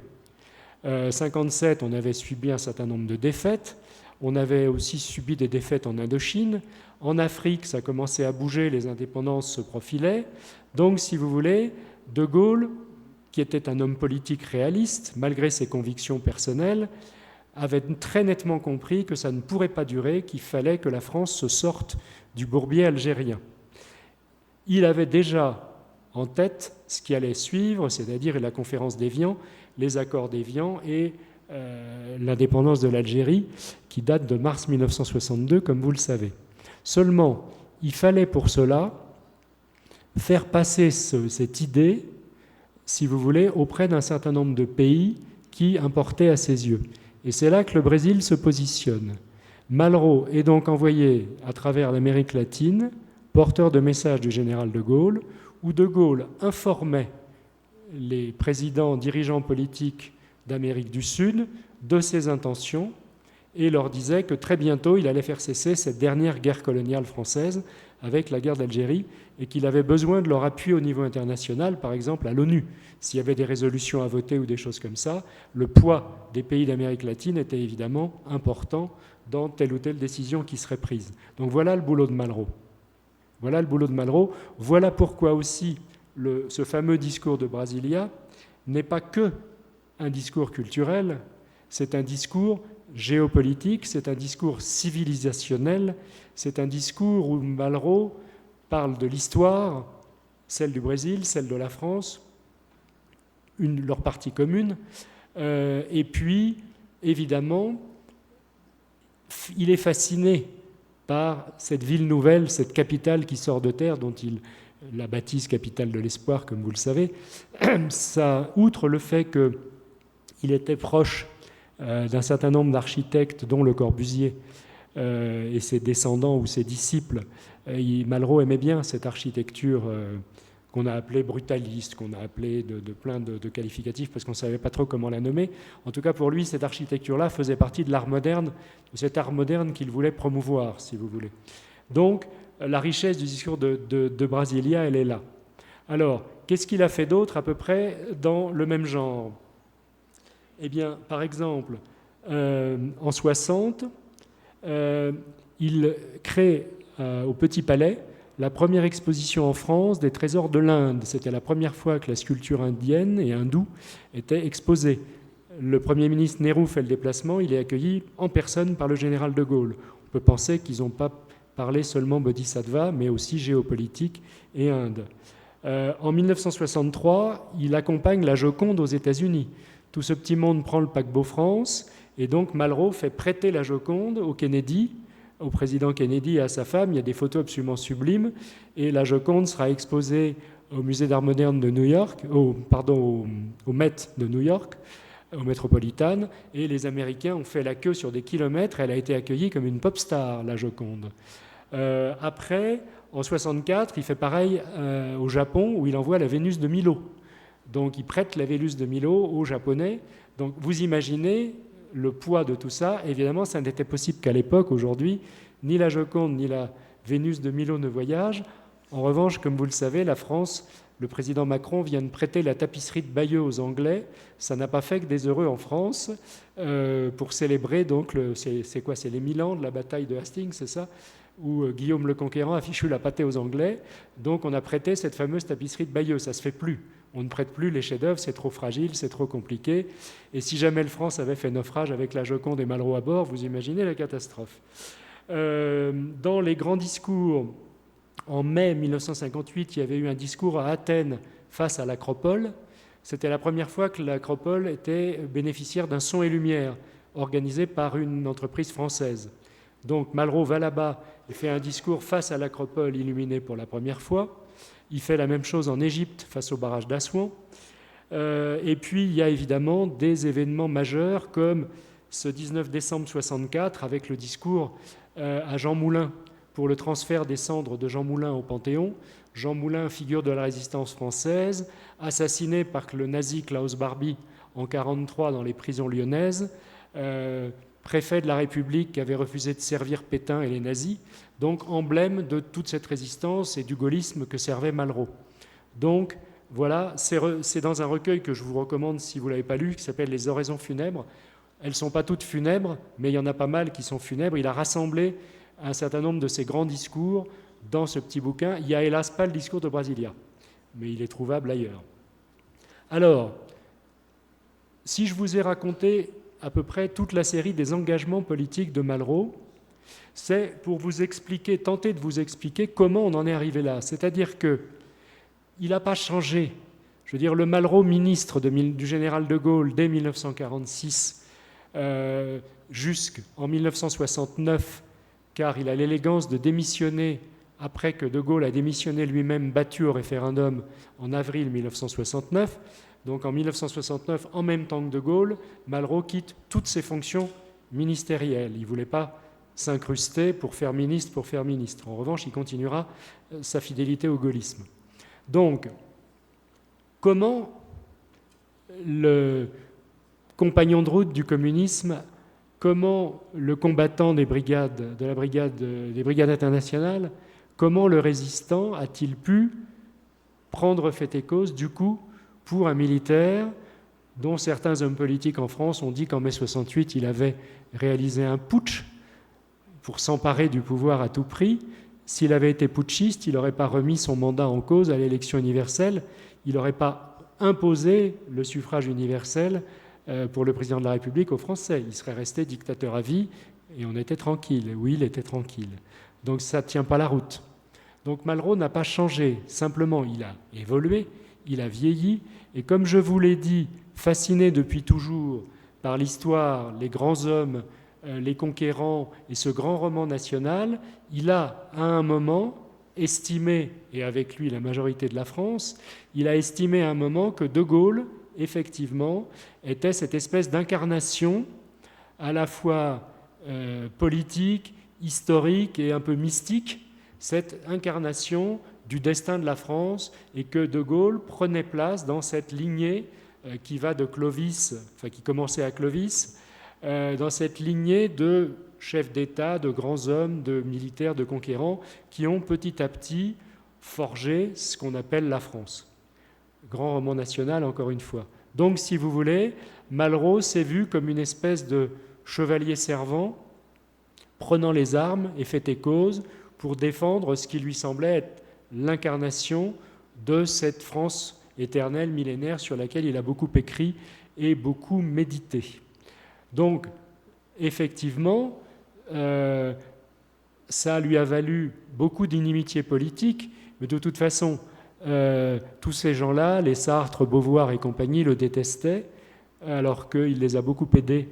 Speaker 2: 1957, on avait subi un certain nombre de défaites. On avait aussi subi des défaites en Indochine. En Afrique, ça commençait à bouger, les indépendances se profilaient. Donc, si vous voulez, De Gaulle, qui était un homme politique réaliste, malgré ses convictions personnelles, avait très nettement compris que ça ne pourrait pas durer, qu'il fallait que la France se sorte du bourbier algérien. Il avait déjà en tête ce qui allait suivre, c'est-à-dire la conférence d'Évian, les accords d'Évian et l'indépendance de l'Algérie, qui date de mars 1962, comme vous le savez. Seulement, il fallait pour cela faire passer cette idée, si vous voulez, auprès d'un certain nombre de pays qui importaient à ses yeux. Et c'est là que le Brésil se positionne. Malraux est donc envoyé à travers l'Amérique latine, porteur de messages du général de Gaulle, où de Gaulle informait les présidents, dirigeants politiques d'Amérique du Sud de ses intentions et leur disait que très bientôt il allait faire cesser cette dernière guerre coloniale française avec la guerre d'Algérie et qu'il avait besoin de leur appui au niveau international, par exemple à l'ONU. S'il y avait des résolutions à voter ou des choses comme ça, le poids des pays d'Amérique latine était évidemment important dans telle ou telle décision qui serait prise. Donc voilà le boulot de Malraux. Voilà le boulot de Malraux. Voilà pourquoi aussi ce fameux discours de Brasilia n'est pas que un discours culturel, c'est un discours géopolitique, c'est un discours civilisationnel, c'est un discours où Malraux parle de l'histoire, celle du Brésil, celle de la France, leur partie commune, et puis, évidemment, il est fasciné par cette ville nouvelle, cette capitale qui sort de terre, dont il la baptise capitale de l'espoir, comme vous le savez. Ça, outre le fait qu'il était proche d'un certain nombre d'architectes, dont Le Corbusier et ses descendants ou ses disciples, Malraux aimait bien cette architecture qu'on a appelée brutaliste, qu'on a appelée de plein de qualificatifs parce qu'on ne savait pas trop comment la nommer. En tout cas, pour lui, cette architecture-là faisait partie de l'art moderne, de cet art moderne qu'il voulait promouvoir, si vous voulez. Donc, la richesse du discours de Brasilia, elle est là. Alors, qu'est-ce qu'il a fait d'autre à peu près dans le même genre ? Eh bien, par exemple, en 60, il crée au Petit Palais la première exposition en France des trésors de l'Inde. C'était la première fois que la sculpture indienne et hindoue était exposée. Le Premier ministre Nehru fait le déplacement, il est accueilli en personne par le général de Gaulle. On peut penser qu'ils n'ont pas parlé seulement bodhisattva, mais aussi géopolitique et Inde. En 1963, il accompagne la Joconde aux États-Unis. Tout ce petit monde prend le paquebot France, et donc Malraux fait prêter la Joconde au Kennedy, au président Kennedy et à sa femme. Il y a des photos absolument sublimes, et la Joconde sera exposée au Musée d'Art moderne de New York, au Met de New York, au Metropolitan, et les Américains ont fait la queue sur des kilomètres. Elle a été accueillie comme une pop star, la Joconde. Après, en 64, il fait pareil au Japon, où il envoie la Vénus de Milo. Donc il prête la Vénus de Milo aux Japonais. Donc vous imaginez le poids de tout ça. Évidemment, ça n'était possible qu'à l'époque. Aujourd'hui, ni la Joconde ni la Vénus de Milo ne voyagent. En revanche, comme vous le savez, la France, le président Macron vient de prêter la tapisserie de Bayeux aux Anglais. Ça n'a pas fait que des heureux en France pour célébrer, donc, c'est quoi ? C'est les 1000 ans de la bataille de Hastings, c'est ça ? Où Guillaume le Conquérant a fichu la pâtée aux Anglais. Donc on a prêté cette fameuse tapisserie de Bayeux. Ça ne se fait plus. On ne prête plus les chefs-d'œuvre, c'est trop fragile, c'est trop compliqué. Et si jamais le France avait fait naufrage avec la Joconde et Malraux à bord, vous imaginez la catastrophe. Dans les grands discours, en mai 1958, il y avait eu un discours à Athènes face à l'Acropole. C'était la première fois que l'Acropole était bénéficiaire d'un son et lumière organisé par une entreprise française. Donc Malraux va là-bas et fait un discours face à l'Acropole illuminée pour la première fois. Il fait la même chose en Égypte face au barrage d'Assouan. Et puis il y a évidemment des événements majeurs comme ce 19 décembre 64 avec le discours à Jean Moulin pour le transfert des cendres de Jean Moulin au Panthéon. Jean Moulin, figure de la résistance française, assassiné par le nazi Klaus Barbie en 1943 dans les prisons lyonnaises, préfet de la République qui avait refusé de servir Pétain et les nazis, donc emblème de toute cette résistance et du gaullisme que servait Malraux. Donc voilà, c'est dans un recueil que je vous recommande si vous ne l'avez pas lu, qui s'appelle « Les oraisons funèbres ». Elles ne sont pas toutes funèbres, mais il y en a pas mal qui sont funèbres. Il a rassemblé un certain nombre de ses grands discours dans ce petit bouquin. Il n'y a hélas pas le discours de Brasilia, mais il est trouvable ailleurs. Alors, si je vous ai raconté à peu près toute la série des engagements politiques de Malraux, c'est pour vous expliquer, tenter de vous expliquer comment on en est arrivé là. C'est-à-dire qu'il n'a pas changé. Je veux dire, le Malraux, ministre du général de Gaulle dès 1946, jusqu'en 1969, car il a l'élégance de démissionner après que de Gaulle a démissionné lui-même, battu au référendum en avril 1969. Donc en 1969, en même temps que de Gaulle, Malraux quitte toutes ses fonctions ministérielles. Il ne voulait pas s'incruster pour faire ministre. En revanche, il continuera sa fidélité au gaullisme. Donc, comment le compagnon de route du communisme, comment le combattant des brigades internationales, comment le résistant a-t-il pu prendre fait et cause, du coup, pour un militaire dont certains hommes politiques en France ont dit qu'en mai 68, il avait réalisé un putsch pour s'emparer du pouvoir à tout prix. S'il avait été putschiste, il n'aurait pas remis son mandat en cause à l'élection universelle, il n'aurait pas imposé le suffrage universel pour le président de la République aux Français. Il serait resté dictateur à vie et on était tranquille. Oui, il était tranquille. Donc ça ne tient pas la route. Donc Malraux n'a pas changé, simplement il a évolué, il a vieilli, et comme je vous l'ai dit, fasciné depuis toujours par l'histoire, les grands hommes, les conquérants et ce grand roman national, il a à un moment estimé, et avec lui la majorité de la France, il a estimé à un moment que De Gaulle, effectivement, était cette espèce d'incarnation à la fois politique, historique et un peu mystique, cette incarnation du destin de la France, et que De Gaulle prenait place dans cette lignée qui va de Clovis, enfin qui commençait à Clovis, dans cette lignée de chefs d'État, de grands hommes, de militaires, de conquérants, qui ont petit à petit forgé ce qu'on appelle la France. Grand roman national, encore une fois. Donc, si vous voulez, Malraux s'est vu comme une espèce de chevalier servant, prenant les armes et fait et cause pour défendre ce qui lui semblait être l'incarnation de cette France éternelle, millénaire, sur laquelle il a beaucoup écrit et beaucoup médité. Donc, effectivement, ça lui a valu beaucoup d'inimitié politique, mais de toute façon, tous ces gens-là, les Sartre, Beauvoir et compagnie, le détestaient, alors qu'il les a beaucoup aidés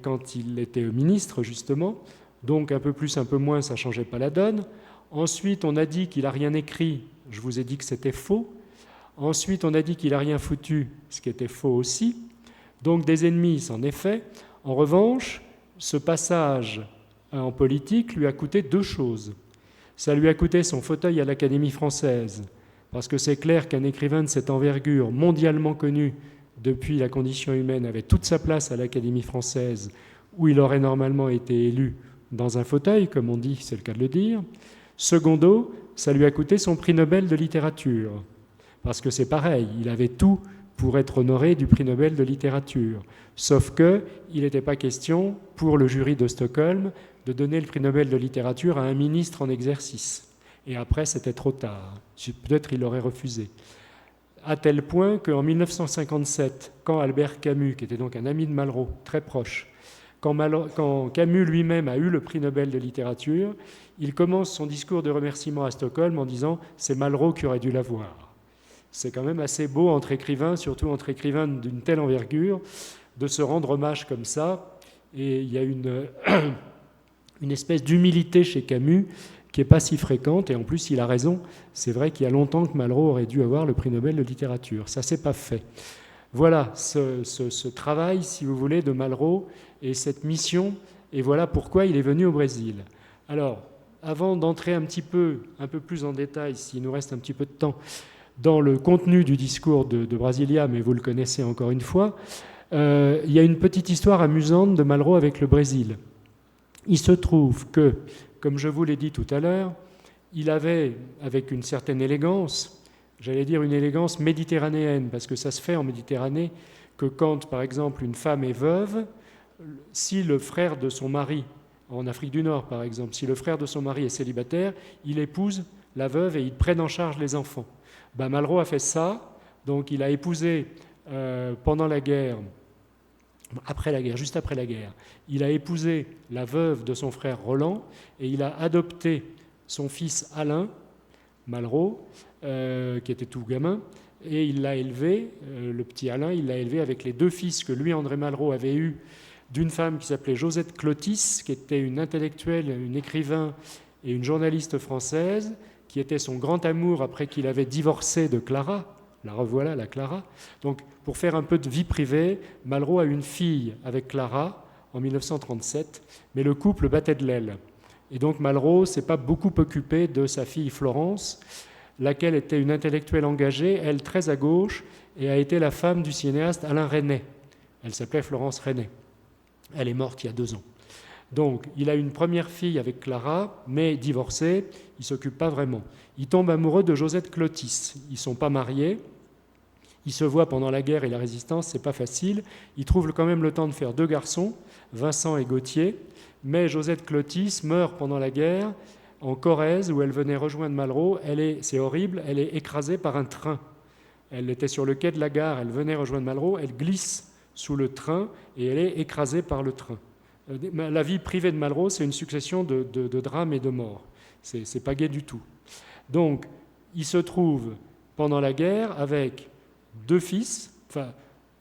Speaker 2: quand il était ministre, justement. Donc, un peu plus, un peu moins, ça ne changeait pas la donne. Ensuite, on a dit qu'il n'a rien écrit. Je vous ai dit que c'était faux. Ensuite, on a dit qu'il n'a rien foutu, ce qui était faux aussi. Donc, des ennemis, il s'en est fait. En revanche, ce passage en politique lui a coûté deux choses. Ça lui a coûté son fauteuil à l'Académie française, parce que c'est clair qu'un écrivain de cette envergure, mondialement connu depuis La condition humaine, avait toute sa place à l'Académie française, où il aurait normalement été élu dans un fauteuil, comme on dit, c'est le cas de le dire. Secondo, ça lui a coûté son prix Nobel de littérature, parce que c'est pareil, il avait tout pour être honoré du prix Nobel de littérature. Sauf qu'il n'était pas question, pour le jury de Stockholm, de donner le prix Nobel de littérature à un ministre en exercice. Et après, c'était trop tard. Peut-être il aurait refusé. À tel point qu'en 1957, quand Albert Camus, qui était donc un ami de Malraux, très proche, quand Camus lui-même a eu le prix Nobel de littérature, il commence son discours de remerciement à Stockholm en disant « c'est Malraux qui aurait dû l'avoir ». C'est quand même assez beau entre écrivains, surtout entre écrivains d'une telle envergure, de se rendre hommage comme ça. Et il y a une espèce d'humilité chez Camus qui n'est pas si fréquente. Et en plus, il a raison. C'est vrai qu'il y a longtemps que Malraux aurait dû avoir le prix Nobel de littérature. Ça ne s'est pas fait. Voilà ce travail, si vous voulez, de Malraux et cette mission. Et voilà pourquoi il est venu au Brésil. Alors, avant d'entrer un peu plus en détail, s'il nous reste un petit peu de temps, dans le contenu du discours de Brasilia, mais vous le connaissez encore une fois, il y a une petite histoire amusante de Malraux avec le Brésil. Il se trouve que, comme je vous l'ai dit tout à l'heure, il avait, avec une certaine élégance, j'allais dire une élégance méditerranéenne, parce que ça se fait en Méditerranée, que quand, par exemple, une femme est veuve, si le frère de son mari, en Afrique du Nord par exemple, si le frère de son mari est célibataire, il épouse la veuve et il prenne en charge les enfants. Malraux a fait ça, donc il a épousé pendant la guerre, juste après la guerre, il a épousé la veuve de son frère Roland et il a adopté son fils Alain Malraux, qui était tout gamin, et il l'a élevé, le petit Alain, il l'a élevé avec les 2 fils que lui, André Malraux, avait eus d'une femme qui s'appelait Josette Clotis, qui était une intellectuelle, une écrivain et une journaliste française, qui était son grand amour après qu'il avait divorcé de Clara. La revoilà, la Clara. Donc, pour faire un peu de vie privée, Malraux a une fille avec Clara en 1937, mais le couple battait de l'aile. Et donc Malraux ne s'est pas beaucoup occupé de sa fille Florence, laquelle était une intellectuelle engagée, elle très à gauche, et a été la femme du cinéaste Alain Resnais. Elle s'appelait Florence Resnais. Elle est morte il y a 2 ans. Donc, il a une première fille avec Clara, mais divorcé, il ne s'occupe pas vraiment. Il tombe amoureux de Josette Clotis. Ils ne sont pas mariés. Ils se voient pendant la guerre et la résistance, ce n'est pas facile. Il trouve quand même le temps de faire 2 garçons, Vincent et Gauthier. Mais Josette Clotis meurt pendant la guerre en Corrèze, où elle venait rejoindre Malraux. C'est horrible, elle est écrasée par un train. Elle était sur le quai de la gare, elle venait rejoindre Malraux, elle glisse sous le train et elle est écrasée par le train. La vie privée de Malraux, c'est une succession de drames et de morts. C'est pas gai du tout. Donc, il se trouve pendant la guerre avec 2 fils, enfin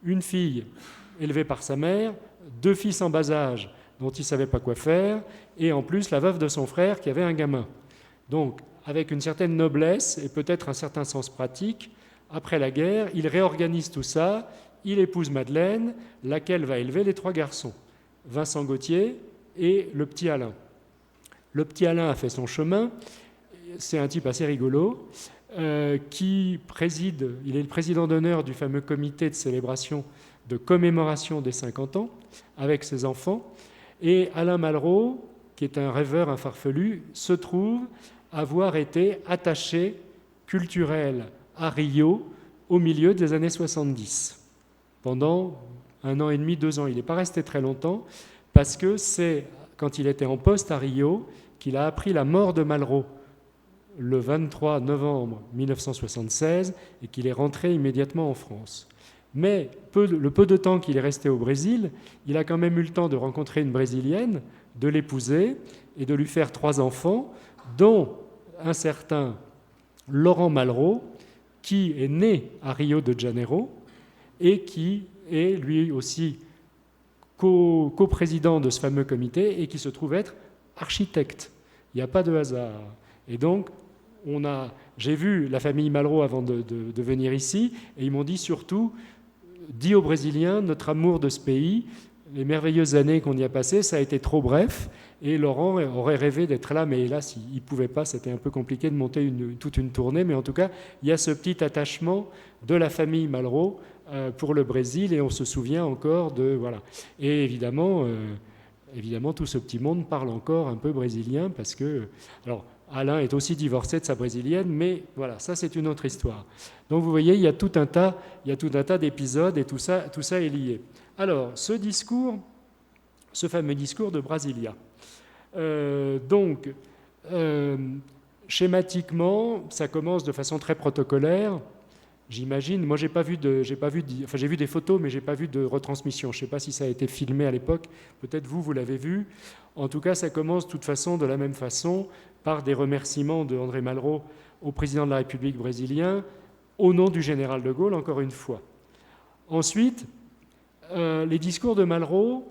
Speaker 2: une fille élevée par sa mère, 2 fils en bas âge dont il ne savait pas quoi faire, et en plus la veuve de son frère qui avait un gamin. Donc, avec une certaine noblesse et peut-être un certain sens pratique, après la guerre, il réorganise tout ça, il épouse Madeleine, laquelle va élever les 3 garçons. Vincent Gauthier et le petit Alain. Le petit Alain a fait son chemin, c'est un type assez rigolo, qui préside, il est le président d'honneur du fameux comité de célébration de commémoration des 50 ans, avec ses enfants, et Alain Malraux, qui est un rêveur, un farfelu, se trouve avoir été attaché culturel à Rio au milieu des années 70, pendant 1 an et demi, 2 ans. Il n'est pas resté très longtemps, parce que c'est quand il était en poste à Rio qu'il a appris la mort de Malraux le 23 novembre 1976 et qu'il est rentré immédiatement en France. Mais le peu de temps qu'il est resté au Brésil, il a quand même eu le temps de rencontrer une Brésilienne, de l'épouser et de lui faire 3 enfants, dont un certain Laurent Malraux, qui est né à Rio de Janeiro et qui est lui aussi coprésident de ce fameux comité et qui se trouve être architecte. Il n'y a pas de hasard. Et donc, j'ai vu la famille Malraux avant de venir ici, et ils m'ont dit surtout, dis aux Brésiliens, notre amour de ce pays, les merveilleuses années qu'on y a passées, ça a été trop bref, et Laurent aurait rêvé d'être là, mais hélas, il ne pouvait pas, c'était un peu compliqué de monter toute une tournée, mais en tout cas, il y a ce petit attachement de la famille Malraux pour le Brésil, et on se souvient encore de... Voilà. Et évidemment, tout ce petit monde parle encore un peu brésilien, parce que... Alors, Alain est aussi divorcé de sa brésilienne, mais voilà, ça c'est une autre histoire. Donc vous voyez, il y a tout un tas d'épisodes et tout ça est lié. Alors, ce fameux discours de Brasilia. Schématiquement, ça commence de façon très protocolaire. J'imagine, moi j'ai vu des photos, mais j'ai pas vu de retransmission. Je ne sais pas si ça a été filmé à l'époque. Peut-être vous l'avez vu. En tout cas, ça commence de toute façon de la même façon, par des remerciements de André Malraux au président de la République brésilien, au nom du général de Gaulle, encore une fois. Ensuite, les discours de Malraux,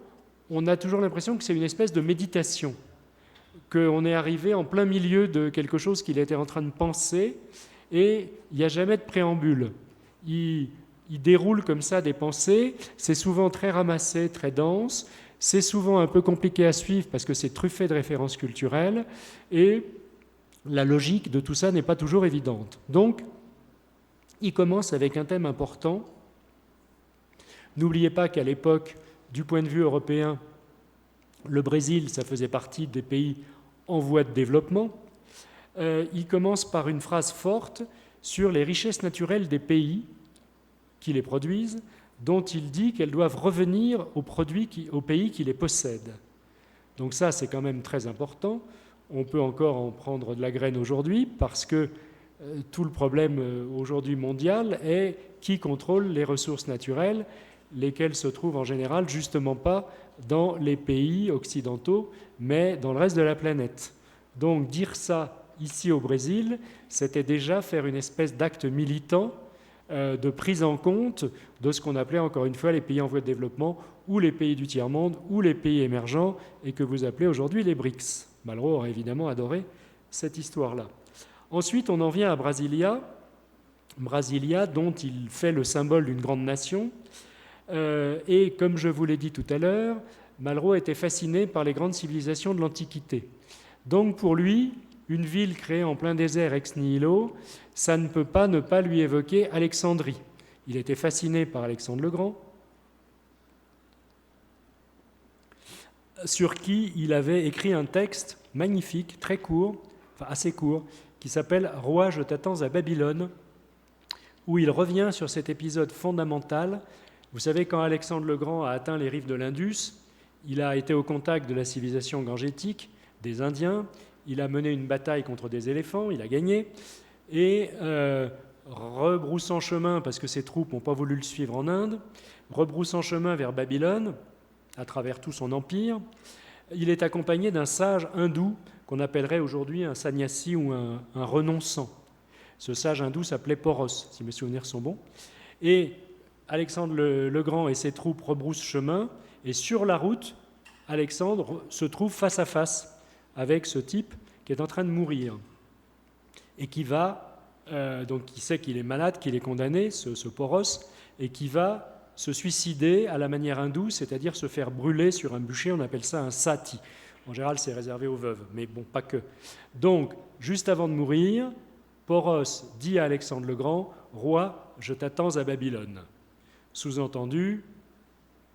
Speaker 2: on a toujours l'impression que c'est une espèce de méditation, qu'on est arrivé en plein milieu de quelque chose qu'il était en train de penser, et il n'y a jamais de préambule. Il déroule comme ça des pensées, c'est souvent très ramassé, très dense, C'est souvent un peu compliqué à suivre parce que c'est truffé de références culturelles et la logique de tout ça n'est pas toujours évidente. Donc, il commence avec un thème important. N'oubliez pas qu'à l'époque, du point de vue européen, le Brésil, ça faisait partie des pays en voie de développement. Il commence par une phrase forte sur les richesses naturelles des pays qui les produisent, dont il dit qu'elles doivent revenir aux pays qui les possèdent. Donc ça, c'est quand même très important. On peut encore en prendre de la graine aujourd'hui, parce que tout le problème aujourd'hui mondial est qui contrôle les ressources naturelles, lesquelles se trouvent en général justement pas dans les pays occidentaux, mais dans le reste de la planète. Donc dire ça ici au Brésil, c'était déjà faire une espèce d'acte militant de prise en compte de ce qu'on appelait encore une fois les pays en voie de développement, ou les pays du tiers-monde, ou les pays émergents, et que vous appelez aujourd'hui les BRICS. Malraux aurait évidemment adoré cette histoire-là. Ensuite, on en vient à Brasilia, dont il fait le symbole d'une grande nation. Et comme je vous l'ai dit tout à l'heure, Malraux était fasciné par les grandes civilisations de l'Antiquité. Donc pour lui, une ville créée en plein désert ex nihilo, ça ne peut pas ne pas lui évoquer Alexandrie. Il était fasciné par Alexandre le Grand, sur qui il avait écrit un texte magnifique, très court, enfin assez court, qui s'appelle « Roi, je t'attends à Babylone », où il revient sur cet épisode fondamental. Vous savez, quand Alexandre le Grand a atteint les rives de l'Indus, il a été au contact de la civilisation gangétique, des Indiens, il a mené une bataille contre des éléphants, il a gagné, et rebroussant chemin, parce que ses troupes n'ont pas voulu le suivre en Inde, rebroussant chemin vers Babylone, à travers tout son empire, il est accompagné d'un sage hindou qu'on appellerait aujourd'hui un sannyasi ou un renonçant. Ce sage hindou s'appelait Poros, si mes souvenirs sont bons. Et Alexandre le Grand et ses troupes rebroussent chemin, et sur la route, Alexandre se trouve face à face avec ce type qui est en train de mourir, et qui va, donc qui sait qu'il est malade, qu'il est condamné, ce Poros, et qui va se suicider à la manière hindoue, c'est-à-dire se faire brûler sur un bûcher, on appelle ça un sati. En général, c'est réservé aux veuves, mais bon, pas que. Donc, juste avant de mourir, Poros dit à Alexandre le Grand, « Roi, je t'attends à Babylone ». Sous-entendu,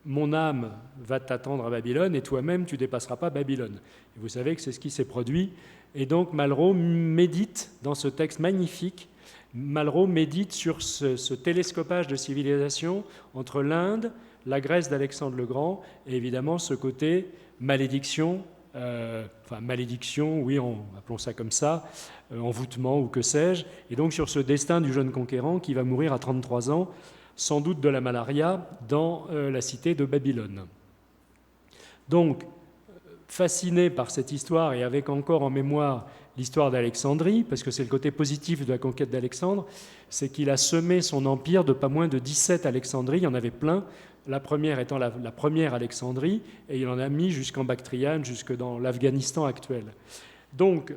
Speaker 2: mon âme va t'attendre à Babylone et toi-même, tu ne dépasseras pas Babylone. Et vous savez que c'est ce qui s'est produit. Et donc, Malraux médite dans ce texte magnifique, Malraux médite sur ce télescopage de civilisation entre l'Inde, la Grèce d'Alexandre le Grand, et évidemment ce côté malédiction, oui, appelons ça comme ça, envoûtement ou que sais-je, et donc sur ce destin du jeune conquérant qui va mourir à 33 ans, sans doute de la malaria, dans la cité de Babylone. Donc, fasciné par cette histoire et avec encore en mémoire l'histoire d'Alexandrie, parce que c'est le côté positif de la conquête d'Alexandre, c'est qu'il a semé son empire de pas moins de 17 Alexandries, il y en avait plein, la première étant la première Alexandrie, et il en a mis jusqu'en Bactriane, jusque dans l'Afghanistan actuel. Donc,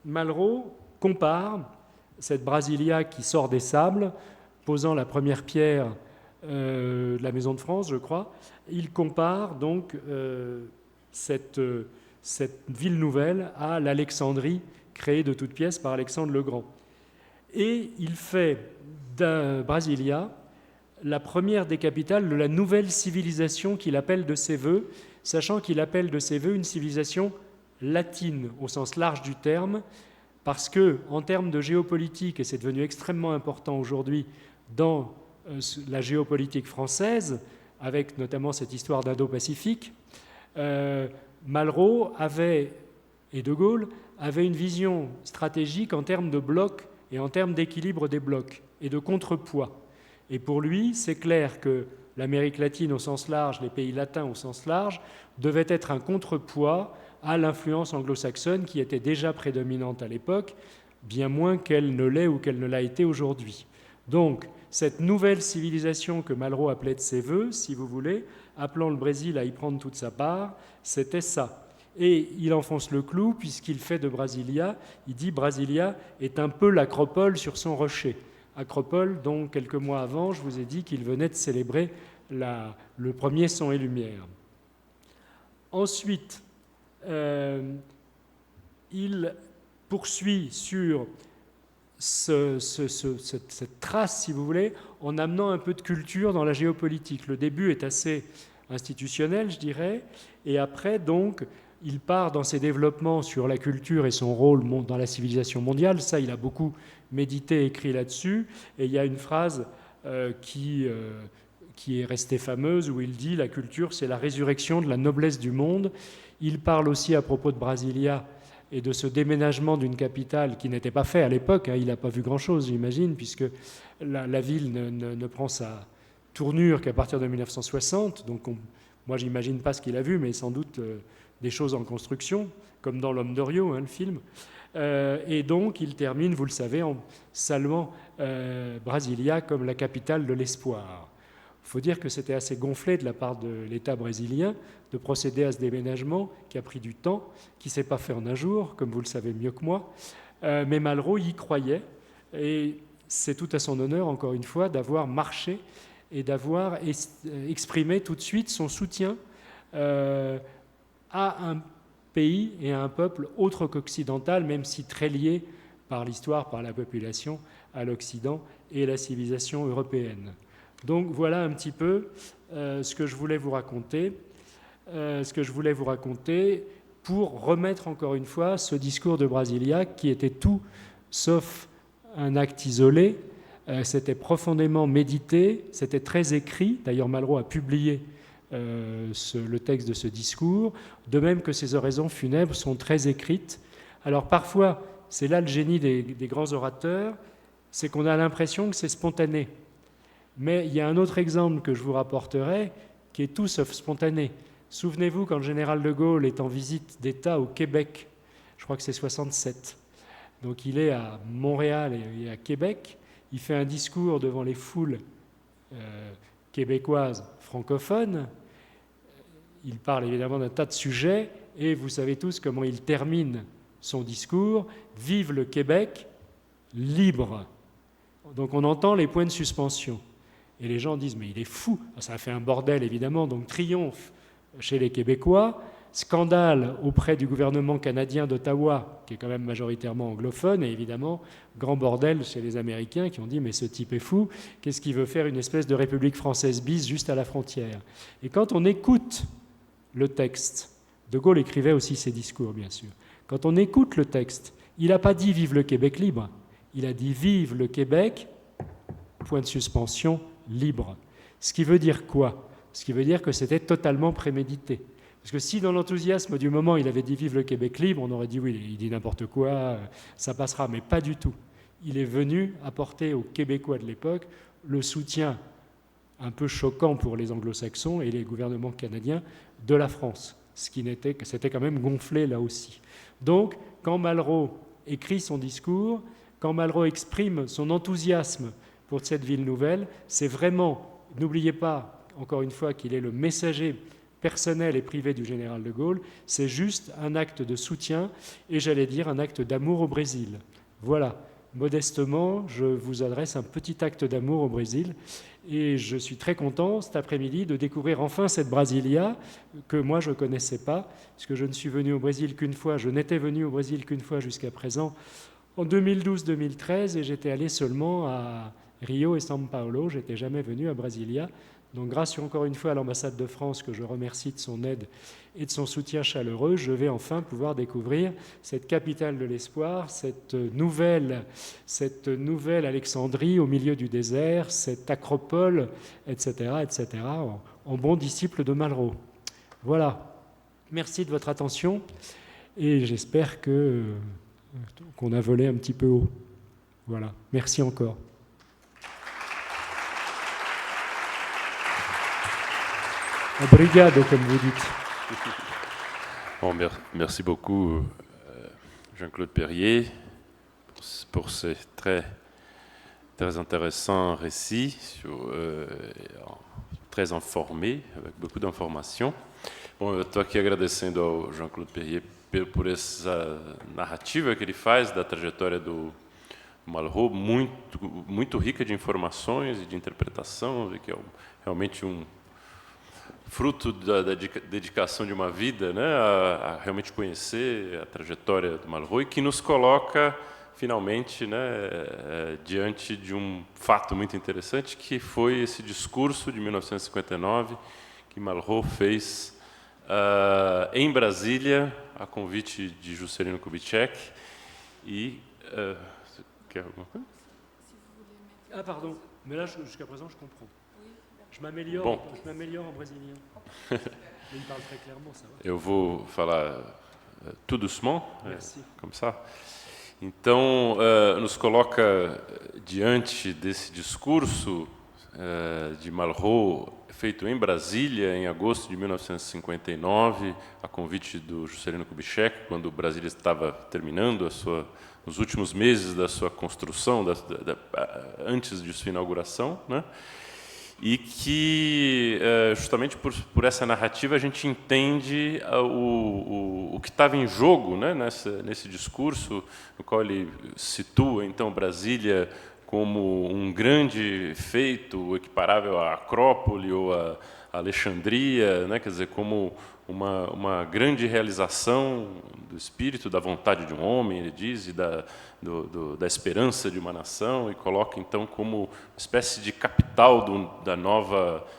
Speaker 2: Malraux compare cette Brasilia qui sort des sables, posant la première pierre de la Maison de France, je crois, il compare donc cette ville nouvelle à l'Alexandrie créée de toutes pièces par Alexandre le Grand. Et il fait de Brasilia la première des capitales de la nouvelle civilisation qu'il appelle de ses voeux, sachant qu'il appelle de ses voeux une civilisation latine au sens large du terme, parce que en termes de géopolitique, et c'est devenu extrêmement important aujourd'hui dans la géopolitique française, avec notamment cette histoire d'Indo-Pacifique, Malraux et De Gaulle avaient une vision stratégique en termes de blocs et en termes d'équilibre des blocs et de contrepoids. Et pour lui, c'est clair que l'Amérique latine au sens large, les pays latins au sens large, devaient être un contrepoids à l'influence anglo-saxonne qui était déjà prédominante à l'époque, bien moins qu'elle ne l'est ou qu'elle ne l'a été aujourd'hui. Donc, cette nouvelle civilisation que Malraux appelait de ses voeux, si vous voulez, appelant le Brésil à y prendre toute sa part, c'était ça. Et il enfonce le clou puisqu'il fait de Brasilia, il dit Brasilia est un peu l'acropole sur son rocher. Acropole dont quelques mois avant, je vous ai dit qu'il venait de célébrer le premier Son et Lumière. Ensuite, il poursuit sur cette trace, si vous voulez, en amenant un peu de culture dans la géopolitique. Le début est assez institutionnel, je dirais, et après, donc, il part dans ses développements sur la culture et son rôle dans la civilisation mondiale. Ça, il a beaucoup médité, écrit là-dessus, et il y a une phrase qui est restée fameuse, où il dit « La culture, c'est la résurrection de la noblesse du monde ». Il parle aussi à propos de Brasilia et de ce déménagement d'une capitale qui n'était pas fait à l'époque. Il n'a pas vu grand-chose, j'imagine, puisque la ville ne prend sa tournure qu'à partir de 1960. Donc moi, j'imagine pas ce qu'il a vu, mais sans doute des choses en construction, comme dans L'Homme de Rio, le film. Et donc, il termine, vous le savez, en saluant Brasilia comme la capitale de l'espoir. Il faut dire que c'était assez gonflé de la part de l'État brésilien de procéder à ce déménagement qui a pris du temps, qui ne s'est pas fait en un jour, comme vous le savez mieux que moi. Mais Malraux y croyait, et c'est tout à son honneur, encore une fois, d'avoir marché et d'avoir exprimé tout de suite son soutien à un pays et à un peuple autre qu'occidental, même si très lié par l'histoire, par la population, à l'Occident et la civilisation européenne. Donc voilà un petit peu ce que je voulais vous raconter, pour remettre encore une fois ce discours de Brasilia qui était tout sauf un acte isolé, c'était profondément médité, c'était très écrit. D'ailleurs, Malraux a publié le texte de ce discours, de même que ses oraisons funèbres sont très écrites. Alors parfois, c'est là le génie des grands orateurs, c'est qu'on a l'impression que c'est spontané. Mais il y a un autre exemple que je vous rapporterai qui est tout sauf spontané. Souvenez-vous, quand le général de Gaulle est en visite d'État au Québec, je crois que c'est 67, donc il est à Montréal et à Québec, il fait un discours devant les foules québécoises francophones, il parle évidemment d'un tas de sujets, et vous savez tous comment il termine son discours, « Vive le Québec, libre ». Donc on entend les points de suspension. Et les gens disent « mais il est fou ». Ça a fait un bordel évidemment, donc triomphe chez les Québécois, scandale auprès du gouvernement canadien d'Ottawa, qui est quand même majoritairement anglophone, et évidemment grand bordel chez les Américains qui ont dit « mais ce type est fou, qu'est-ce qu'il veut faire une espèce de République française bis juste à la frontière ?» Et quand on écoute le texte, de Gaulle écrivait aussi ses discours bien sûr, quand on écoute le texte, il n'a pas dit « vive le Québec libre », il a dit « vive le Québec, point de suspension, libre ». Ce qui veut dire quoi ? Ce qui veut dire que c'était totalement prémédité. Parce que si dans l'enthousiasme du moment il avait dit « vive le Québec libre », on aurait dit « oui, il dit n'importe quoi, ça passera », mais pas du tout. Il est venu apporter aux Québécois de l'époque le soutien un peu choquant pour les anglo-saxons et les gouvernements canadiens de la France, ce qui n'était que c'était quand même gonflé là aussi. Donc, quand Malraux écrit son discours, quand Malraux exprime son enthousiasme pour cette ville nouvelle, c'est vraiment, n'oubliez pas, encore une fois, qu'il est le messager personnel et privé du général de Gaulle, c'est juste un acte de soutien et j'allais dire un acte d'amour au Brésil. Voilà, modestement, je vous adresse un petit acte d'amour au Brésil et je suis très content cet après-midi de découvrir enfin cette Brasilia que moi je ne connaissais pas, puisque je ne suis venu au Brésil qu'une fois, je n'étais venu au Brésil qu'une fois jusqu'à présent, en 2012-2013, et j'étais allé seulement à Rio et São Paulo, je n'étais jamais venu à Brasilia. Donc grâce encore une fois à l'ambassade de France, que je remercie de son aide et de son soutien chaleureux, je vais enfin pouvoir découvrir cette capitale de l'espoir, cette nouvelle Alexandrie au milieu du désert, cette acropole, etc., en bon disciple de Malraux. Voilà, merci de votre attention et j'espère qu'on a volé un petit peu haut. Voilà, merci encore. Obrigado, comme vous dites.
Speaker 3: Bon, merci beaucoup, Jean-Claude Perrier, pour ces très, très intéressants récits, très informés, avec beaucoup d'informations. Bom, eu estou aqui agradecendo ao Jean-Claude Perrier por essa narrativa que ele faz da trajetória do Malraux, muito rica de informações e de interpretação, que é realmente fruto da dedicação de uma vida, né, a realmente conhecer a trajetória do Malraux, e que nos coloca finalmente, né, diante de um fato muito interessante, que foi esse discurso de 1959 que Malraux fez em Brasília, a convite de Juscelino Kubitschek. E quer alguma coisa?
Speaker 2: Ah, pardon, mais là, jusqu'à présent, je comprends. Je m'améliore en brésilien. Il parle très clairement, ça va.
Speaker 3: Eu vou falar tout doucement,
Speaker 2: Merci.
Speaker 3: Como ça. Então, nos coloca diante desse discurso de Malraux, feito em Brasília, em agosto de 1959, a convite do Juscelino Kubitschek, quando Brasília estava terminando os últimos meses da sua construção, antes de sua inauguração, né? E que, justamente por essa narrativa, a gente entende o que estava em jogo, né, nesse discurso, no qual ele situa, então, Brasília como um grande feito equiparável à Acrópole ou à Alexandria, né, quer dizer, como uma grande realização do espírito, da vontade de um homem, ele diz, e da esperança de uma nação, e coloca então como uma espécie de capital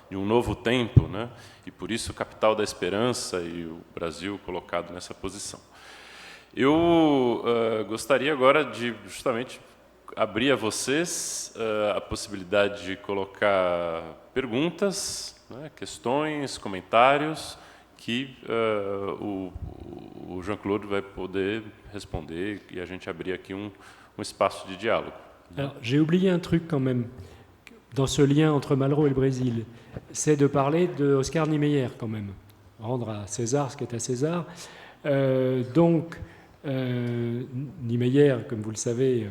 Speaker 3: de um novo tempo, né? E por isso capital da esperança, e o Brasil colocado nessa posição. Eu gostaria agora de justamente abrir a vocês a possibilidade de colocar perguntas, né, questões, comentários, que o Jean-Claude vai poder responder, e a gente abrir aqui um espaço de diálogo.
Speaker 2: Alors, j'ai oublié un truc quand même, dans ce lien entre Malraux et le Brésil, c'est de parler de Oscar Niemeyer quand même, rendre à César ce qui est à César. Niemeyer, comme vous le savez,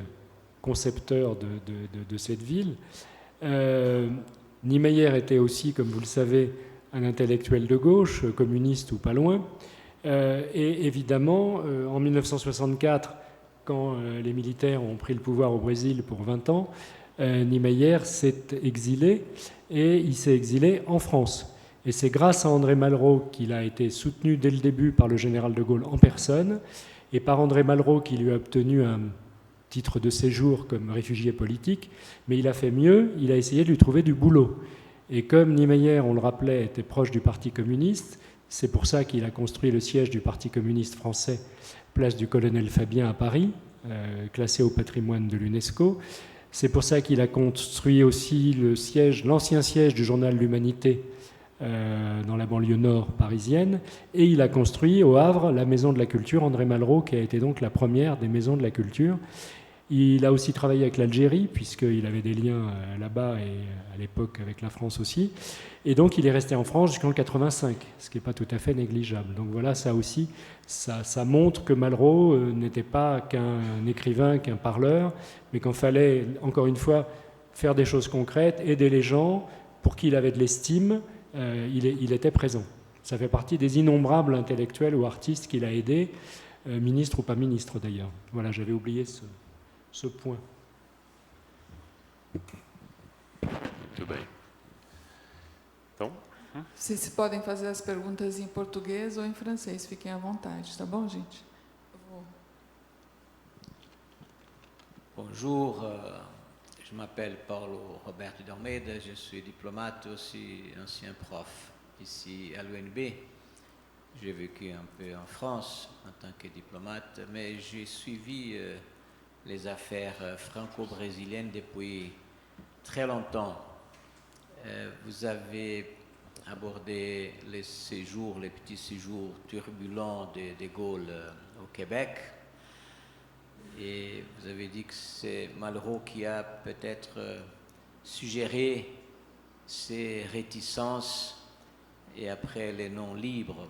Speaker 2: concepteur de cette ville. Niemeyer était aussi, comme vous le savez, un intellectuel de gauche, communiste ou pas loin. Et évidemment, en 1964, quand les militaires ont pris le pouvoir au Brésil pour 20 ans, Niemeyer s'est exilé, et il s'est exilé en France. Et c'est grâce à André Malraux qu'il a été soutenu dès le début par le général de Gaulle en personne, et par André Malraux qui lui a obtenu un titre de séjour comme réfugié politique, mais il a fait mieux, il a essayé de lui trouver du boulot. Et comme Niemeyer, on le rappelait, était proche du Parti communiste, c'est pour ça qu'il a construit le siège du Parti communiste français, place du Colonel Fabien à Paris, classé au patrimoine de l'UNESCO. C'est pour ça qu'il a construit aussi l'ancien siège du journal L'Humanité dans la banlieue nord parisienne. Et il a construit au Havre la Maison de la Culture André Malraux, qui a été donc la première des maisons de la culture. Il a aussi travaillé avec l'Algérie, puisqu'il avait des liens là-bas et à l'époque avec la France aussi. Et donc il est resté en France jusqu'en 1985, ce qui n'est pas tout à fait négligeable. Donc voilà, ça aussi, ça montre que Malraux n'était pas qu'un écrivain, qu'un parleur, mais qu'il fallait, encore une fois, faire des choses concrètes, aider les gens, pour qui il avait de l'estime, il était présent. Ça fait partie des innombrables intellectuels ou artistes qu'il a aidés, ministre ou pas ministre d'ailleurs. Voilà, j'avais oublié ce point.
Speaker 3: Muito bem. Então,
Speaker 1: Vocês podem fazer as perguntas em português ou em francês, fiquem à vontade, tá bom, gente?
Speaker 4: Bonjour, je m'appelle Paulo Roberto de Almeida, je suis diplomate, aussi ancien prof ici à l'UNB. J'ai vécu un peu en France en tant que diplomate, mais j'ai suivi les affaires franco-brésiliennes depuis très longtemps. Vous avez abordé les petits séjours turbulents de Gaulle au Québec, et vous avez dit que c'est Malraux qui a peut-être suggéré ces réticences et après les noms libres.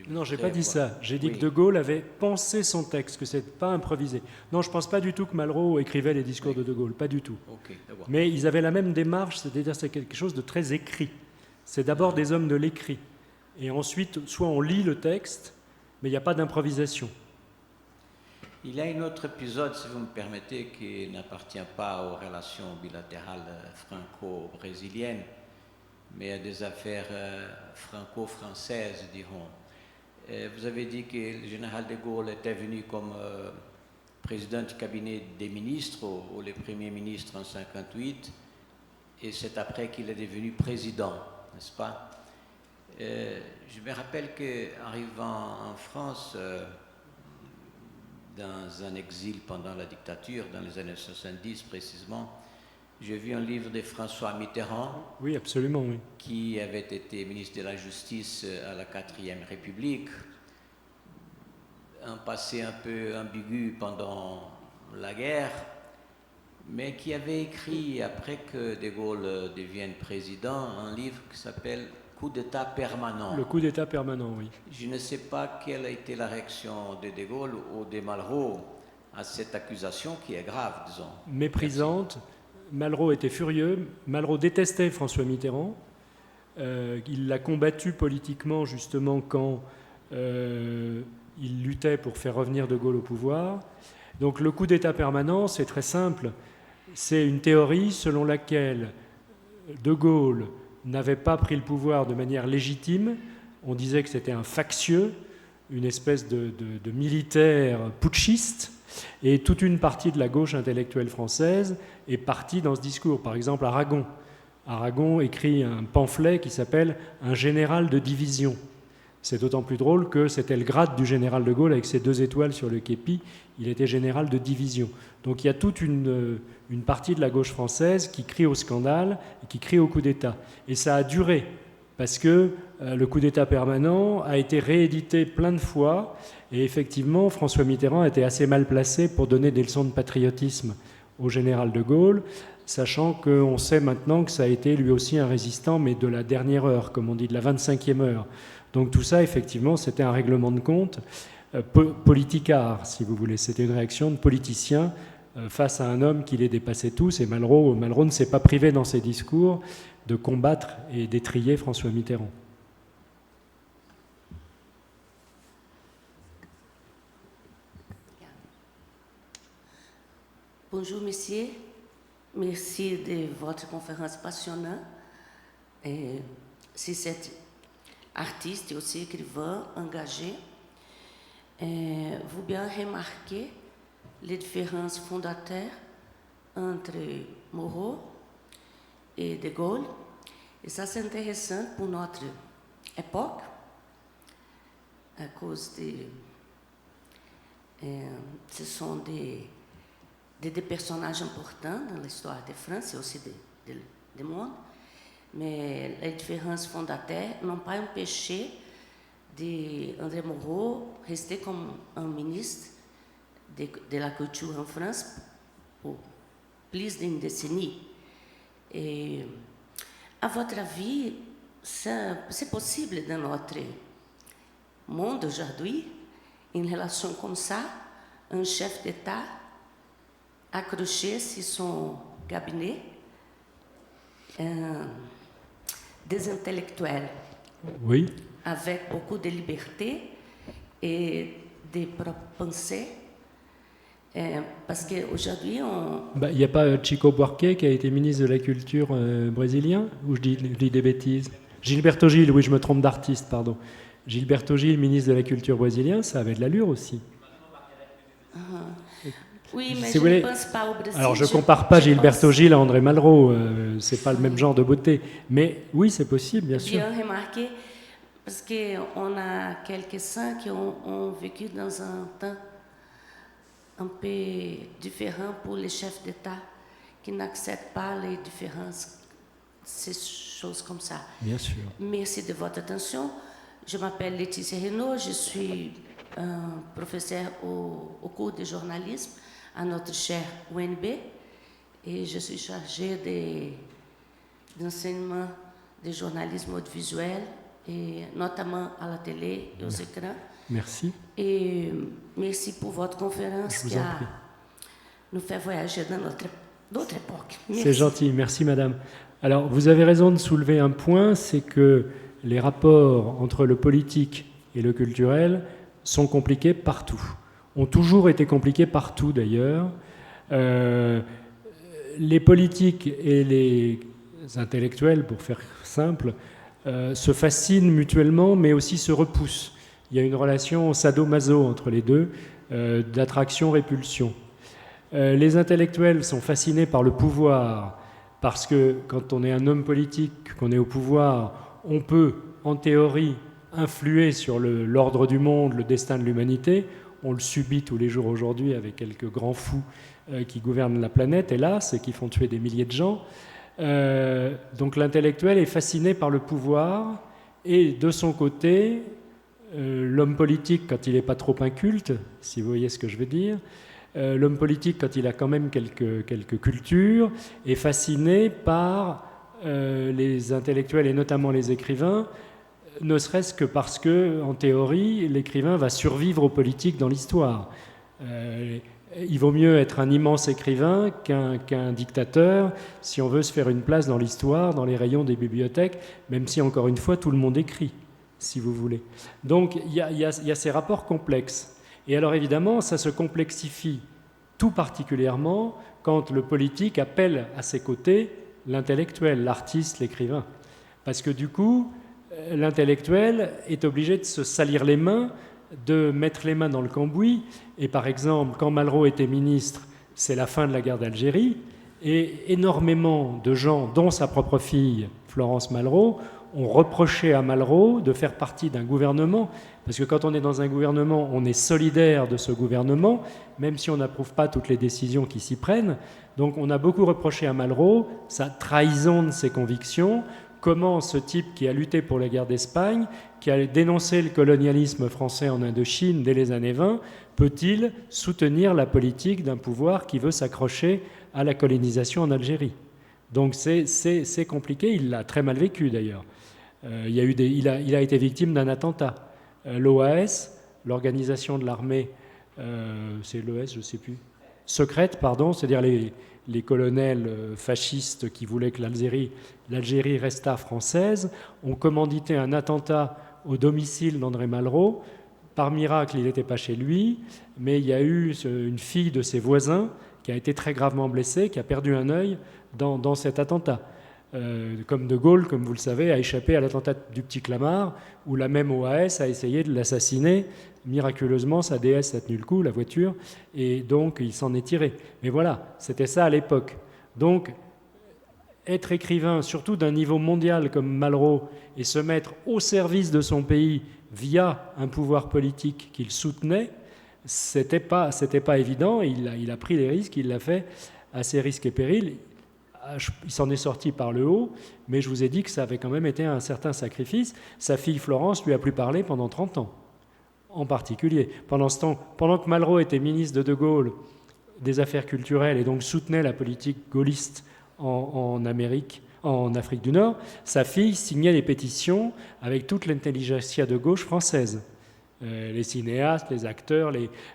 Speaker 2: Non, je n'ai pas dit ça. J'ai dit que De Gaulle avait pensé son texte, que ce n'était pas improvisé. Non, je ne pense pas du tout que Malraux écrivait les discours de De Gaulle, pas du tout.
Speaker 4: Okay,
Speaker 2: mais ils avaient la même démarche, c'est-à-dire c'est quelque chose de très écrit. C'est d'abord des hommes de l'écrit. Et ensuite, soit on lit le texte, mais il n'y a pas d'improvisation.
Speaker 4: Il y a un autre épisode, si vous me permettez, qui n'appartient pas aux relations bilatérales franco-brésiliennes, mais à des affaires franco-françaises, dirons. Vous avez dit que le général de Gaulle était venu comme président du cabinet des ministres, ou le premier ministre en 1958, et c'est après qu'il est devenu président, n'est-ce pas? Je me rappelle qu'arrivant en France, dans un exil pendant la dictature, dans les années 70 précisément, j'ai vu un livre de François Mitterrand,
Speaker 2: Oui, absolument, oui.
Speaker 4: qui avait été ministre de la Justice à la 4e République, un passé un peu ambigu pendant la guerre, mais qui avait écrit, après que De Gaulle devienne président, un livre qui s'appelle « Coup d'État permanent ».
Speaker 2: Le coup d'État permanent, oui.
Speaker 4: Je ne sais pas quelle a été la réaction de De Gaulle ou de Malraux à cette accusation qui est grave, disons.
Speaker 2: Méprisante. Malraux était furieux. Malraux détestait François Mitterrand. Il l'a combattu politiquement, justement, quand il luttait pour faire revenir De Gaulle au pouvoir. Donc le coup d'État permanent, c'est très simple. C'est une théorie selon laquelle De Gaulle n'avait pas pris le pouvoir de manière légitime. On disait que c'était un factieux, une espèce de militaire putschiste, et toute une partie de la gauche intellectuelle française est partie dans ce discours. Par exemple, Aragon. Aragon écrit un pamphlet qui s'appelle « Un général de division ». C'est d'autant plus drôle que c'était le grade du général de Gaulle avec ses 2 étoiles sur le képi. Il était général de division. Donc il y a toute une partie de la gauche française qui crie au scandale et qui crie au coup d'État. Et ça a duré, parce que le coup d'État permanent a été réédité plein de fois. Et effectivement, François Mitterrand était assez mal placé pour donner des leçons de patriotisme au général de Gaulle, sachant qu'on sait maintenant que ça a été lui aussi un résistant, mais de la dernière heure, comme on dit, de la 25e heure. Donc tout ça, effectivement, c'était un règlement de compte politicard, si vous voulez. C'était une réaction de politicien face à un homme qui les dépassait tous. Et Malraux ne s'est pas privé dans ses discours de combattre et d'étriller François Mitterrand.
Speaker 5: Bonjour, messieurs. Merci de votre conférence passionnante. Si cet artiste et aussi écrivain engagé, vous bien remarquez les différences fondateurs entre Moreau et De Gaulle. Et ça, c'est intéressant pour notre époque, à cause de... ce sont des personnages importants dans l'histoire de France et aussi du monde. Mais les différences fondateurs n'ont pas empêché d'André Moreau rester comme un ministre de la culture en France pour plus d'une décennie. Et à votre avis, c'est possible dans notre monde aujourd'hui, une relation comme ça, un chef d'État accroché sur son cabinet, des intellectuels,
Speaker 2: Oui.
Speaker 5: avec beaucoup de liberté et de propres pensées, parce qu'aujourd'hui,
Speaker 2: Il n'y a pas Chico Buarque qui a été ministre de la Culture brésilien, ou je dis des bêtises? Gilberto Gil, oui, je me trompe d'artiste, pardon. Gilberto Gil, ministre de la Culture brésilien, ça avait de l'allure aussi.
Speaker 5: Oui, mais
Speaker 2: Si
Speaker 5: je
Speaker 2: vous
Speaker 5: ne
Speaker 2: voulez...
Speaker 5: pense pas au Brésil.
Speaker 2: Alors, je ne compare pas Gilberto Gil à André Malraux, c'est pas le même genre de beauté. Mais oui, c'est possible, bien sûr.
Speaker 5: Bien remarqué, parce qu'on a quelques-uns qui ont vécu dans un temps un peu différent pour les chefs d'État, qui n'acceptent pas les différences, ces choses comme ça.
Speaker 2: Bien sûr.
Speaker 5: Merci de votre attention. Je m'appelle Laetitia Renaud, je suis professeure au cours de journalisme à notre cher UNB et je suis chargée d'enseignement de journalisme audiovisuel et notamment à la télé et aux écrans.
Speaker 2: Merci.
Speaker 5: Et merci pour votre conférence qui a
Speaker 2: prie.
Speaker 5: nous fait voyager dans notre époque. Merci.
Speaker 2: C'est gentil, merci madame. Alors, vous avez raison de soulever un point, c'est que les rapports entre le politique et le culturel sont compliqués partout. Ont toujours été compliqués partout d'ailleurs. Les politiques et les intellectuels, pour faire simple, se fascinent mutuellement, mais aussi se repoussent. Il y a une relation sadomaso entre les deux, d'attraction-répulsion. Les intellectuels sont fascinés par le pouvoir, parce que quand on est un homme politique, qu'on est au pouvoir, on peut, en théorie, influer sur l'ordre du monde, le destin de l'humanité. On le subit tous les jours aujourd'hui avec quelques grands fous qui gouvernent la planète, hélas, et qui font tuer des milliers de gens. Donc l'intellectuel est fasciné par le pouvoir, et de son côté, l'homme politique, quand il n'est pas trop inculte, si vous voyez ce que je veux dire, l'homme politique, quand il a quand même quelques cultures, est fasciné par les intellectuels et notamment les écrivains, ne serait-ce que parce que, en théorie, l'écrivain va survivre aux politiques dans l'histoire. Il vaut mieux être un immense écrivain qu'un dictateur si on veut se faire une place dans l'histoire, dans les rayons des bibliothèques, même si, encore une fois, tout le monde écrit, si vous voulez. Donc, il y a ces rapports complexes. Et alors, évidemment, ça se complexifie tout particulièrement quand le politique appelle à ses côtés l'intellectuel, l'artiste, l'écrivain. Parce que, du coup, l'intellectuel est obligé de se salir les mains, de mettre les mains dans le cambouis. Et par exemple, quand Malraux était ministre, c'est la fin de la guerre d'Algérie, et énormément de gens, dont sa propre fille, Florence Malraux, ont reproché à Malraux de faire partie d'un gouvernement, parce que quand on est dans un gouvernement, on est solidaire de ce gouvernement, même si on n'approuve pas toutes les décisions qui s'y prennent. Donc on a beaucoup reproché à Malraux sa trahison de ses convictions. Comment ce type qui a lutté pour la guerre d'Espagne, qui a dénoncé le colonialisme français en Indochine dès les années 20, peut-il soutenir la politique d'un pouvoir qui veut s'accrocher à la colonisation en Algérie? Donc c'est compliqué, il l'a très mal vécu d'ailleurs. Il a été victime d'un attentat. L'OAS, l'organisation de l'armée, c'est l'OAS, je ne sais plus, secrète, pardon, c'est-à-dire les colonels fascistes qui voulaient que l'Algérie restât française, ont commandité un attentat au domicile d'André Malraux. Par miracle, il n'était pas chez lui, mais il y a eu une fille de ses voisins qui a été très gravement blessée, qui a perdu un œil dans cet attentat. Comme De Gaulle, comme vous le savez, a échappé à l'attentat du Petit Clamart, où la même OAS a essayé de l'assassiner. Miraculeusement, sa déesse a tenu le coup, la voiture, et donc il s'en est tiré. Mais voilà, c'était ça à l'époque. Donc, être écrivain, surtout d'un niveau mondial comme Malraux, et se mettre au service de son pays via un pouvoir politique qu'il soutenait, c'était pas évident. Il a pris les risques, il l'a fait à ses risques et périls. Il s'en est sorti par le haut, mais je vous ai dit que ça avait quand même été un certain sacrifice. Sa fille Florence lui a plus parlé pendant 30 ans, en particulier. Pendant ce temps, pendant que Malraux était ministre de Gaulle des Affaires culturelles et donc soutenait la politique gaulliste en Afrique du Nord, sa fille signait des pétitions avec toute l'intelligentsia de gauche française. Les cinéastes, les acteurs,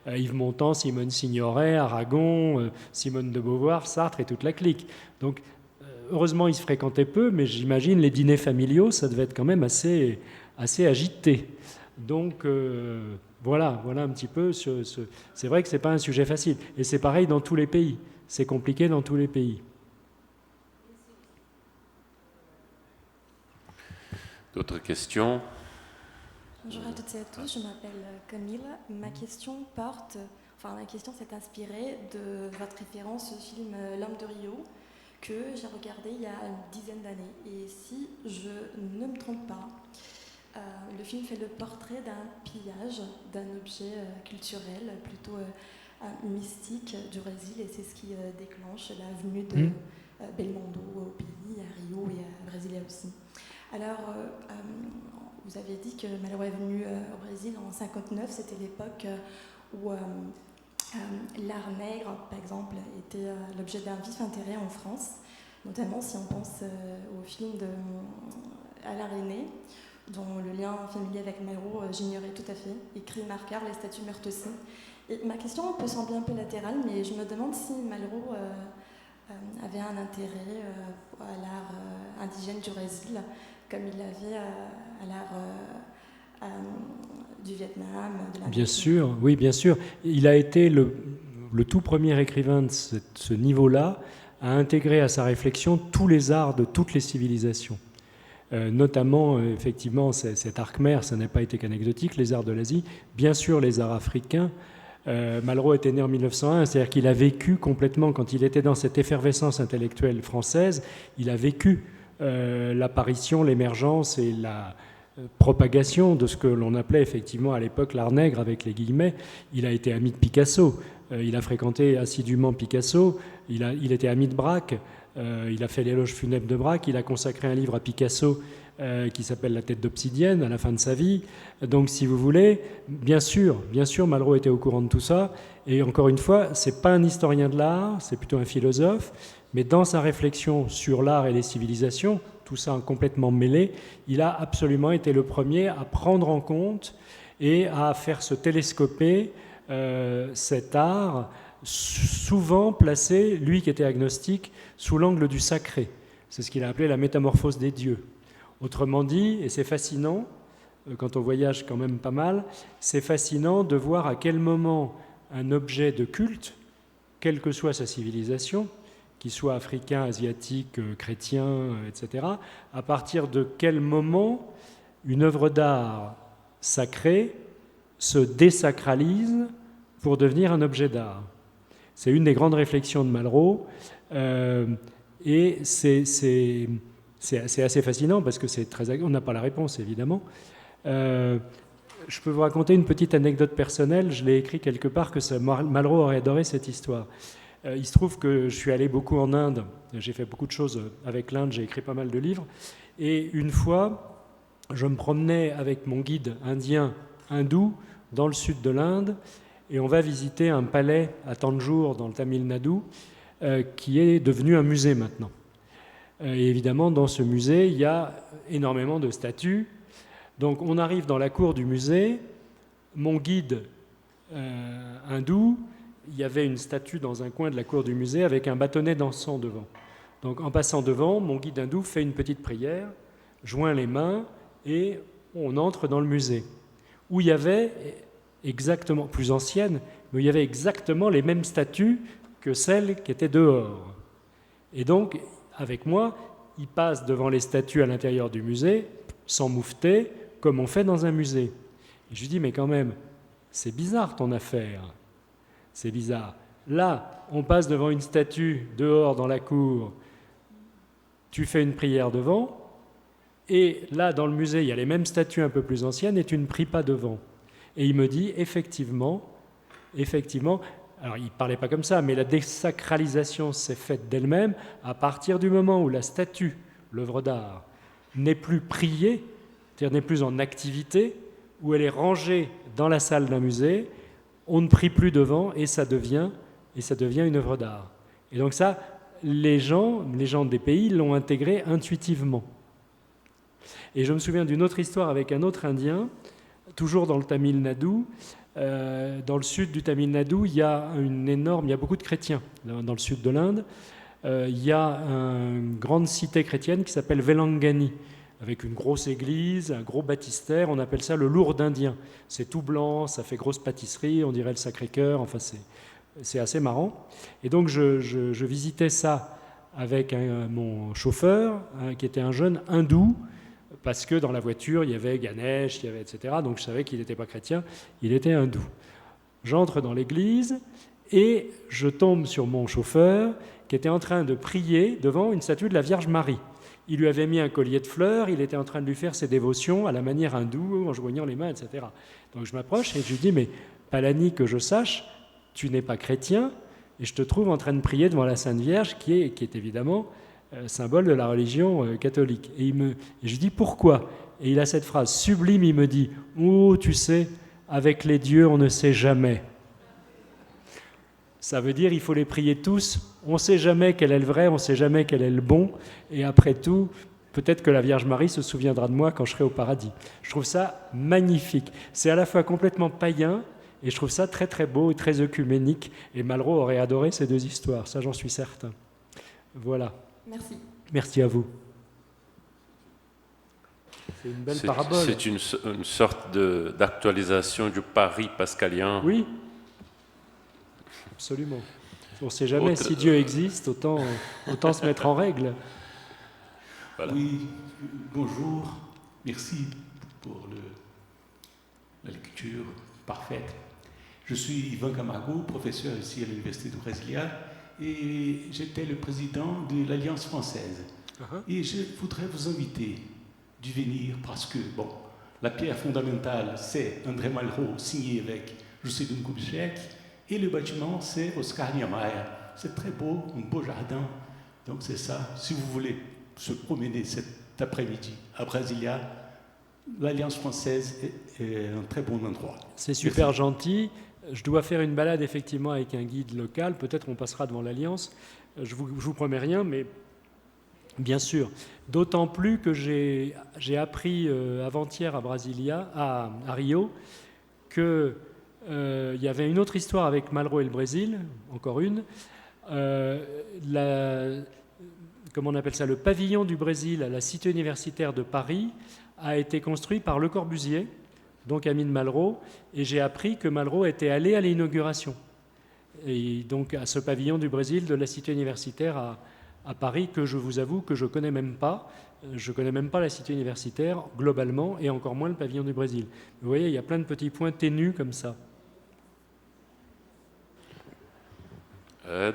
Speaker 2: Yves Montand, Simone Signoret, Aragon, Simone de Beauvoir, Sartre et toute la clique. Donc, heureusement, ils se fréquentaient peu, mais j'imagine les dîners familiaux, ça devait être quand même assez agité. Donc, voilà un petit peu. C'est vrai que ce n'est pas un sujet facile. Et c'est pareil dans tous les pays. C'est compliqué dans tous les pays.
Speaker 3: D'autres questions?
Speaker 6: Bonjour à toutes et à tous, je m'appelle Camille. Ma question la question s'est inspirée de votre référence au film L'Homme de Rio, que j'ai regardé il y a une dizaine d'années. Et si je ne me trompe pas, le film fait le portrait d'un pillage d'un objet culturel plutôt mystique du Brésil, et c'est ce qui déclenche la venue de Belmondo au pays, à Rio et à Brasilia aussi. Alors, vous avez dit que Malraux est venu au Brésil en 1959, c'était l'époque où l'art nègre, par exemple, était l'objet d'un vif intérêt en France, notamment si on pense au film d'Alain Resnais, dont le lien familier avec Malraux, j'ignorais tout à fait, écrit Marquard, les statues Meurthe-Sey. Et ma question peut sembler un peu latérale, mais je me demande si Malraux avait un intérêt à l'art indigène du Brésil, comme il l'avait à l'art du Vietnam, de la
Speaker 2: Bien sûr, oui, bien sûr. Il a été le tout premier écrivain de ce niveau-là a intégré à sa réflexion tous les arts de toutes les civilisations. Notamment, effectivement, cet arc-mer, ça n'a pas été qu'anecdotique, les arts de l'Asie, bien sûr les arts africains. Malraux était né en 1901, c'est-à-dire qu'il a vécu complètement, quand il était dans cette effervescence intellectuelle française, il a vécu l'apparition, l'émergence et la propagation de ce que l'on appelait effectivement à l'époque l'art nègre avec les guillemets. Il a été ami de Picasso, il a fréquenté assidûment Picasso, il était ami de Braque, il a fait l'éloge funèbre de Braque, il a consacré un livre à Picasso qui s'appelle La tête d'obsidienne à la fin de sa vie. Donc si vous voulez, bien sûr, Malraux était au courant de tout ça, et encore une fois, c'est pas un historien de l'art, c'est plutôt un philosophe, mais dans sa réflexion sur l'art et les civilisations, tout ça complètement mêlé, il a absolument été le premier à prendre en compte et à faire se télescoper cet art, souvent placé, lui qui était agnostique, sous l'angle du sacré. C'est ce qu'il a appelé la métamorphose des dieux. Autrement dit, et c'est fascinant, quand on voyage quand même pas mal, c'est fascinant de voir à quel moment un objet de culte, quelle que soit sa civilisation, qu'il soit africain, asiatique, chrétien, etc., à partir de quel moment une œuvre d'art sacrée se désacralise pour devenir un objet d'art. C'est une des grandes réflexions de Malraux, et c'est assez fascinant parce que on n'a pas la réponse, évidemment. Je peux vous raconter une petite anecdote personnelle, je l'ai écrit quelque part que Malraux aurait adoré cette histoire. Il se trouve que je suis allé beaucoup en Inde, j'ai fait beaucoup de choses avec l'Inde, j'ai écrit pas mal de livres, et une fois, je me promenais avec mon guide indien hindou dans le sud de l'Inde, et on va visiter un palais à Tanjore, dans le Tamil Nadu, qui est devenu un musée maintenant. Et évidemment, dans ce musée, il y a énormément de statues. Donc on arrive dans la cour du musée, mon guide hindou, il y avait une statue dans un coin de la cour du musée avec un bâtonnet d'encens devant. Donc en passant devant, mon guide hindou fait une petite prière, joint les mains et on entre dans le musée, où il y avait exactement, plus ancienne, mais il y avait exactement les mêmes statues que celles qui étaient dehors. Et donc, avec moi, il passe devant les statues à l'intérieur du musée, sans moufter, comme on fait dans un musée. Et je lui dis, mais quand même, c'est bizarre ton affaire. C'est bizarre. Là, on passe devant une statue dehors dans la cour, tu fais une prière devant, et là, dans le musée, il y a les mêmes statues un peu plus anciennes et tu ne pries pas devant. Et il me dit, effectivement, alors il ne parlait pas comme ça, mais la désacralisation s'est faite d'elle-même à partir du moment où la statue, l'œuvre d'art, n'est plus priée, c'est-à-dire n'est plus en activité, où elle est rangée dans la salle d'un musée, on ne prie plus devant et ça devient une œuvre d'art. Et donc ça, les gens des pays l'ont intégré intuitivement. Et je me souviens d'une autre histoire avec un autre Indien, toujours dans le Tamil Nadu. Dans le sud du Tamil Nadu, il y a beaucoup de chrétiens dans le sud de l'Inde. Il y a une grande cité chrétienne qui s'appelle Velangani, avec une grosse église, un gros baptistère, on appelle ça le Lourdes indien. C'est tout blanc, ça fait grosse pâtisserie, on dirait le Sacré-Cœur, enfin c'est assez marrant. Et donc je visitais ça avec mon chauffeur, qui était un jeune hindou, parce que dans la voiture, il y avait Ganesh, etc. Donc je savais qu'il n'était pas chrétien, il était hindou. J'entre dans l'église et je tombe sur mon chauffeur qui était en train de prier devant une statue de la Vierge Marie. Il lui avait mis un collier de fleurs, il était en train de lui faire ses dévotions à la manière hindoue, en joignant les mains, etc. Donc je m'approche et je lui dis, mais Palani, que je sache, tu n'es pas chrétien, et je te trouve en train de prier devant la Sainte Vierge, qui est évidemment symbole de la religion catholique. Et je lui dis, pourquoi ? Et il a cette phrase sublime, il me dit, oh, tu sais, avec les dieux, on ne sait jamais. Ça veut dire il faut les prier tous. On ne sait jamais quel est le vrai, on ne sait jamais quel est le bon. Et après tout, peut-être que la Vierge Marie se souviendra de moi quand je serai au paradis. Je trouve ça magnifique. C'est à la fois complètement païen et je trouve ça très très beau et très œcuménique. Et Malraux aurait adoré ces deux histoires, ça j'en suis certain. Voilà.
Speaker 6: Merci.
Speaker 2: Merci à vous. C'est une belle parabole.
Speaker 3: C'est une sorte d'actualisation du Paris pascalien.
Speaker 2: Oui, absolument. On ne sait jamais, si Dieu existe, autant se mettre en règle.
Speaker 3: Voilà.
Speaker 7: Oui, bonjour, merci pour la lecture parfaite. Je suis Ivan Camargo, professeur ici à l'Université de Brasilia, et j'étais le président de l'Alliance française. Et je voudrais vous inviter de venir parce que, bon, la pierre fondamentale, c'est André Malraux, signé avec Juscelino Kubitschek, et le bâtiment, c'est Oscar Niemeyer. C'est très beau, un beau jardin. Donc c'est ça, si vous voulez se promener cet après-midi à Brasilia, l'Alliance française est un très bon endroit.
Speaker 2: C'est super gentil. Je dois faire une balade effectivement avec un guide local. Peut-être on passera devant l'Alliance. Je vous promets rien, mais bien sûr. D'autant plus que j'ai appris avant-hier à Brasilia, à Rio, qu'il y avait une autre histoire avec Malraux et le Brésil, encore une. Comment on appelle ça, le pavillon du Brésil à la Cité universitaire de Paris a été construit par Le Corbusier, donc ami de Malraux, et j'ai appris que Malraux était allé à l'inauguration. Et donc à ce pavillon du Brésil de la Cité universitaire à Paris, que je vous avoue que je ne connais même pas. Je ne connais même pas la Cité universitaire globalement, et encore moins le pavillon du Brésil. Vous voyez, il y a plein de petits points ténus comme ça.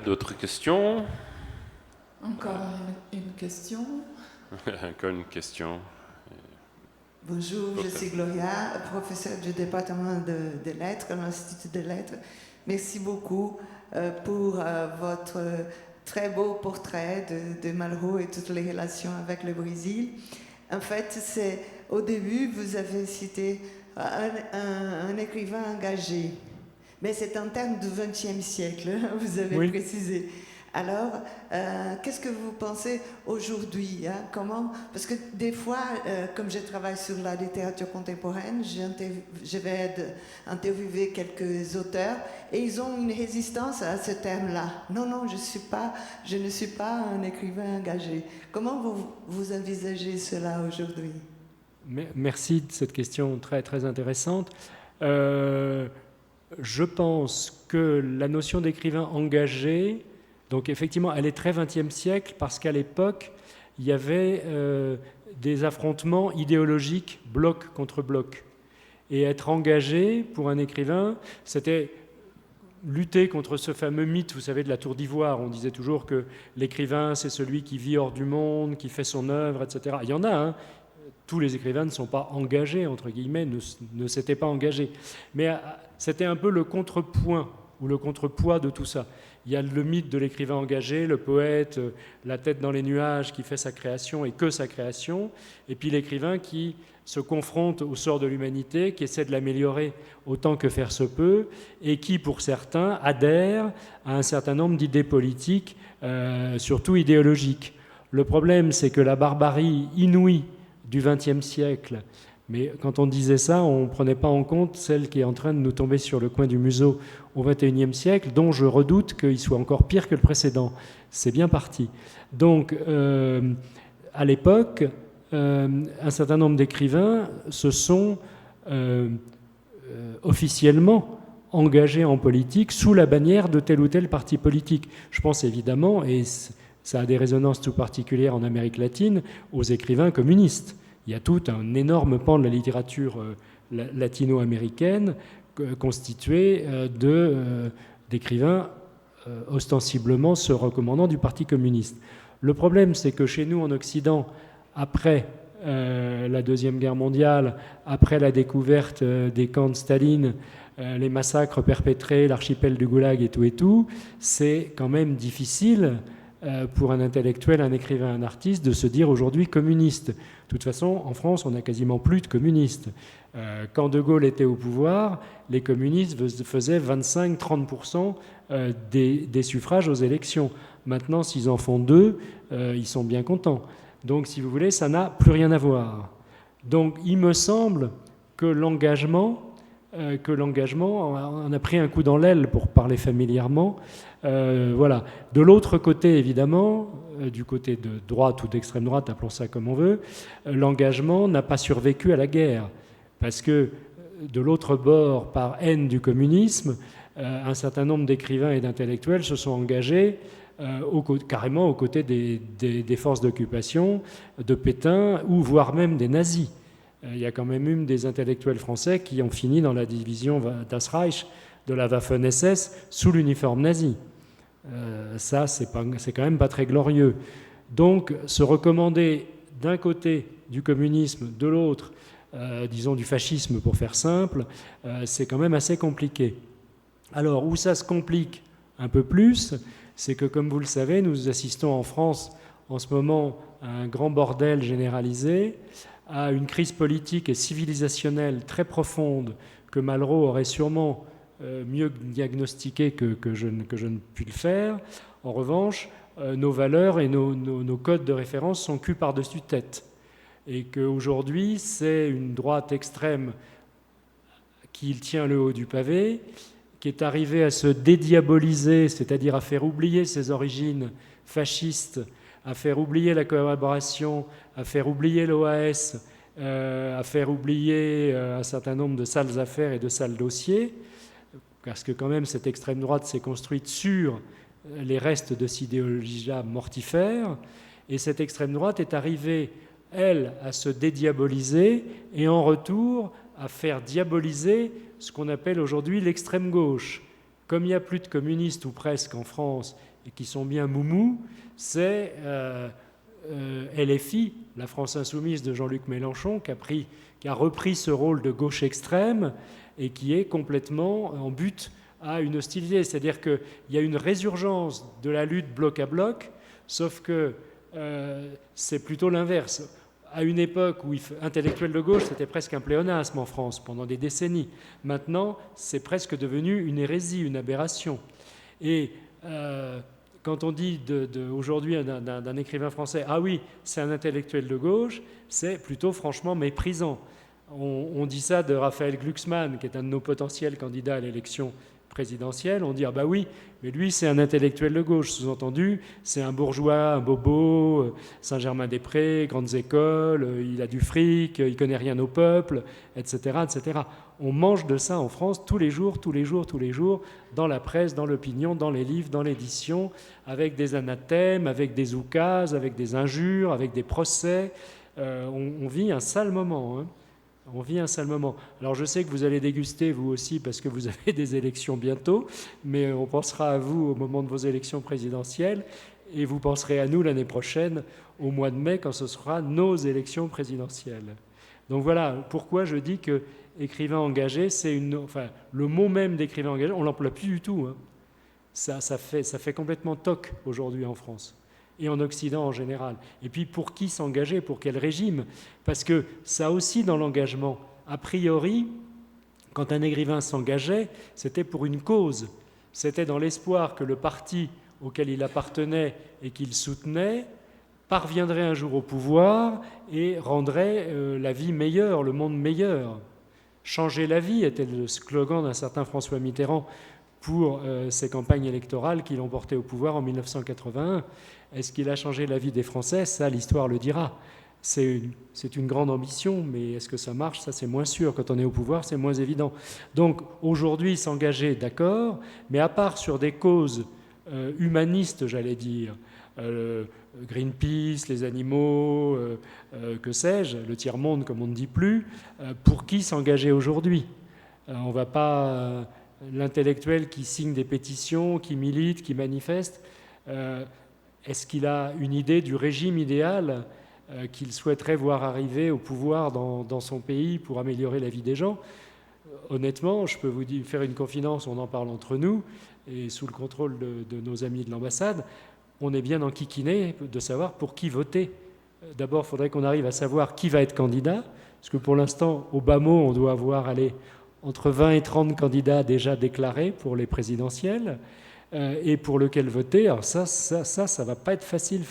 Speaker 3: D'autres questions?
Speaker 8: Encore une question.
Speaker 3: Encore une question.
Speaker 8: Bonjour, je suis Gloria, professeure du département de lettres à l'Institut des lettres. Merci beaucoup pour votre très beau portrait de Malraux et toutes les relations avec le Brésil. En fait, au début, vous avez cité un écrivain engagé, mais c'est un terme du XXe siècle, vous avez précisé. Alors, qu'est-ce que vous pensez aujourd'hui, hein? Parce que des fois, comme je travaille sur la littérature contemporaine, je vais interviewer quelques auteurs et ils ont une résistance à ce terme-là. Non, je ne suis pas un écrivain engagé. Comment vous envisagez cela aujourd'hui?
Speaker 2: Merci de cette question très, très intéressante. Je pense que la notion d'écrivain engagé, donc effectivement, elle est très XXe siècle parce qu'à l'époque, il y avait des affrontements idéologiques, bloc contre bloc. Et être engagé pour un écrivain, c'était lutter contre ce fameux mythe, vous savez, de la tour d'ivoire. On disait toujours que l'écrivain, c'est celui qui vit hors du monde, qui fait son œuvre, etc. Il y en a, hein. Tous les écrivains ne sont pas engagés, entre guillemets, ne s'étaient pas engagés. Mais c'était un peu le contrepoint ou le contrepoids de tout ça. Il y a le mythe de l'écrivain engagé, le poète, la tête dans les nuages, qui fait sa création et que sa création, et puis l'écrivain qui se confronte au sort de l'humanité, qui essaie de l'améliorer autant que faire se peut, et qui, pour certains, adhère à un certain nombre d'idées politiques, surtout idéologiques. Le problème, c'est que la barbarie inouïe du XXe siècle, mais quand on disait ça, on ne prenait pas en compte celle qui est en train de nous tomber sur le coin du museau au XXIe siècle, dont je redoute qu'il soit encore pire que le précédent. C'est bien parti. Donc, à l'époque, un certain nombre d'écrivains se sont officiellement engagés en politique sous la bannière de tel ou tel parti politique. Je pense évidemment, et ça a des résonances tout particulières en Amérique latine, aux écrivains communistes. Il y a tout un énorme pan de la littérature latino-américaine constitué d'écrivains ostensiblement se recommandant du Parti communiste. Le problème, c'est que chez nous, en Occident, après la Deuxième Guerre mondiale, après la découverte des camps de Staline, les massacres perpétrés, l'archipel du Goulag et tout, c'est quand même difficile pour un intellectuel, un écrivain, un artiste, de se dire aujourd'hui communiste. De toute façon, en France, on n'a quasiment plus de communistes. Quand De Gaulle était au pouvoir, les communistes faisaient 25-30% des suffrages aux élections. Maintenant, s'ils en font 2, ils sont bien contents. Donc, si vous voulez, ça n'a plus rien à voir. Donc, il me semble que l'engagement en a pris un coup dans l'aile, pour parler familièrement. Voilà. De l'autre côté, évidemment, du côté de droite ou d'extrême droite, appelons ça comme on veut, l'engagement n'a pas survécu à la guerre. Parce que de l'autre bord, par haine du communisme, un certain nombre d'écrivains et d'intellectuels se sont engagés carrément aux côtés des forces d'occupation, de Pétain, ou voire même des nazis. Il y a quand même eu des intellectuels français qui ont fini dans la division Das Reich de la Waffen-SS sous l'uniforme nazi. Ça, c'est quand même pas très glorieux. Donc, se recommander d'un côté du communisme, de l'autre, disons du fascisme pour faire simple, c'est quand même assez compliqué. Alors, où ça se complique un peu plus, c'est que, comme vous le savez, nous assistons en France en ce moment à un grand bordel généralisé, à une crise politique et civilisationnelle très profonde que Malraux aurait sûrement mieux diagnostiqué que je ne puis le faire. En revanche, nos valeurs et nos codes de référence sont cul par-dessus tête. Et qu'aujourd'hui, c'est une droite extrême qui tient le haut du pavé, qui est arrivée à se dédiaboliser, c'est-à-dire à faire oublier ses origines fascistes, à faire oublier la collaboration, à faire oublier l'OAS, à faire oublier un certain nombre de sales affaires et de sales dossiers, parce que quand même cette extrême droite s'est construite sur les restes de cette idéologie-là mortifère, et cette extrême droite est arrivée, elle, à se dédiaboliser, et en retour à faire diaboliser ce qu'on appelle aujourd'hui l'extrême gauche. Comme il n'y a plus de communistes, ou presque, en France, et qui sont bien moumous, c'est LFI, la France insoumise de Jean-Luc Mélenchon, qui a repris ce rôle de gauche extrême et qui est complètement en but à une hostilité. C'est-à-dire qu'il y a une résurgence de la lutte bloc à bloc, sauf que c'est plutôt l'inverse. À une époque où intellectuel de gauche, c'était presque un pléonasme en France pendant des décennies. Maintenant, c'est presque devenu une hérésie, une aberration. Et quand on dit aujourd'hui d'un écrivain français « Ah oui, c'est un intellectuel de gauche », c'est plutôt franchement méprisant. On dit ça de Raphaël Glucksmann, qui est un de nos potentiels candidats à l'élection présidentielle. On dit « Ah bah oui, mais lui, c'est un intellectuel de gauche ». Sous-entendu, c'est un bourgeois, un bobo, Saint-Germain-des-Prés, grandes écoles, il a du fric, il connaît rien au peuple, etc., etc. On mange de ça en France tous les jours, dans la presse, dans l'opinion, dans les livres, dans l'édition, avec des anathèmes, avec des oukases, avec des injures, avec des procès. On vit un sale moment, hein. On vit un sale moment. Alors je sais que vous allez déguster, vous aussi, parce que vous avez des élections bientôt, mais on pensera à vous au moment de vos élections présidentielles, et vous penserez à nous l'année prochaine, au mois de mai, quand ce sera nos élections présidentielles. Donc voilà pourquoi je dis que écrivain engagé, c'est le mot même d'écrivain engagé, on ne l'emploie plus du tout. Hein. Ça fait complètement toc aujourd'hui en France. Et en Occident en général. Et puis pour qui s'engager, pour quel régime? Parce que ça aussi dans l'engagement, a priori, quand un écrivain s'engageait, c'était pour une cause. C'était dans l'espoir que le parti auquel il appartenait et qu'il soutenait parviendrait un jour au pouvoir et rendrait la vie meilleure, le monde meilleur. Changer la vie était le slogan d'un certain François Mitterrand pour ses campagnes électorales qui l'ont porté au pouvoir en 1981. Est-ce qu'il a changé la vie des Français? Ça, l'histoire le dira. C'est une grande ambition, mais est-ce que ça marche? Ça, c'est moins sûr. Quand on est au pouvoir, c'est moins évident. Donc, aujourd'hui, s'engager, d'accord, mais à part sur des causes humanistes, j'allais dire, Greenpeace, les animaux, que sais-je, le tiers-monde, comme on ne dit plus, pour qui s'engager aujourd'hui? On ne va pas... l'intellectuel qui signe des pétitions, qui milite, qui manifeste, est-ce qu'il a une idée du régime idéal qu'il souhaiterait voir arriver au pouvoir dans son pays pour améliorer la vie des gens? Honnêtement, je peux vous faire une confidence, on en parle entre nous, et sous le contrôle de nos amis de l'ambassade, on est bien enquiquiné de savoir pour qui voter. D'abord, il faudrait qu'on arrive à savoir qui va être candidat, parce que pour l'instant, au bas mot, on doit avoir entre 20 et 30 candidats déjà déclarés pour les présidentielles, et pour lequel voter. Alors ça va pas être facile.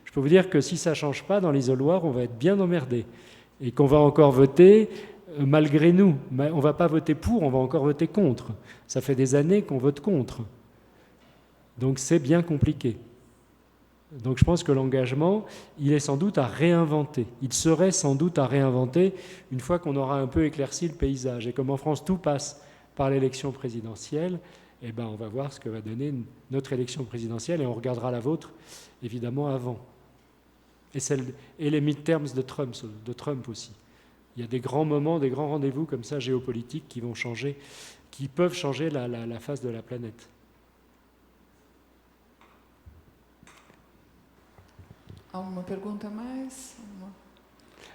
Speaker 2: Je peux vous dire que si ça ne change pas dans l'isoloir, on va être bien emmerdé. Et qu'on va encore voter malgré nous. On ne va pas voter pour, on va encore voter contre. Ça fait des années qu'on vote contre. Donc c'est bien compliqué. Donc je pense que l'engagement, il est sans doute à réinventer. Il serait sans doute à réinventer une fois qu'on aura un peu éclairci le paysage. Et comme en France, tout passe par l'élection présidentielle, eh ben, on va voir ce que va donner notre élection présidentielle et on regardera la vôtre, évidemment, avant. Et les midterms de Trump aussi. Il y a des grands moments, des grands rendez-vous comme ça géopolitiques qui vont changer, qui peuvent changer la face de la planète.
Speaker 1: Alguma pergunta mais?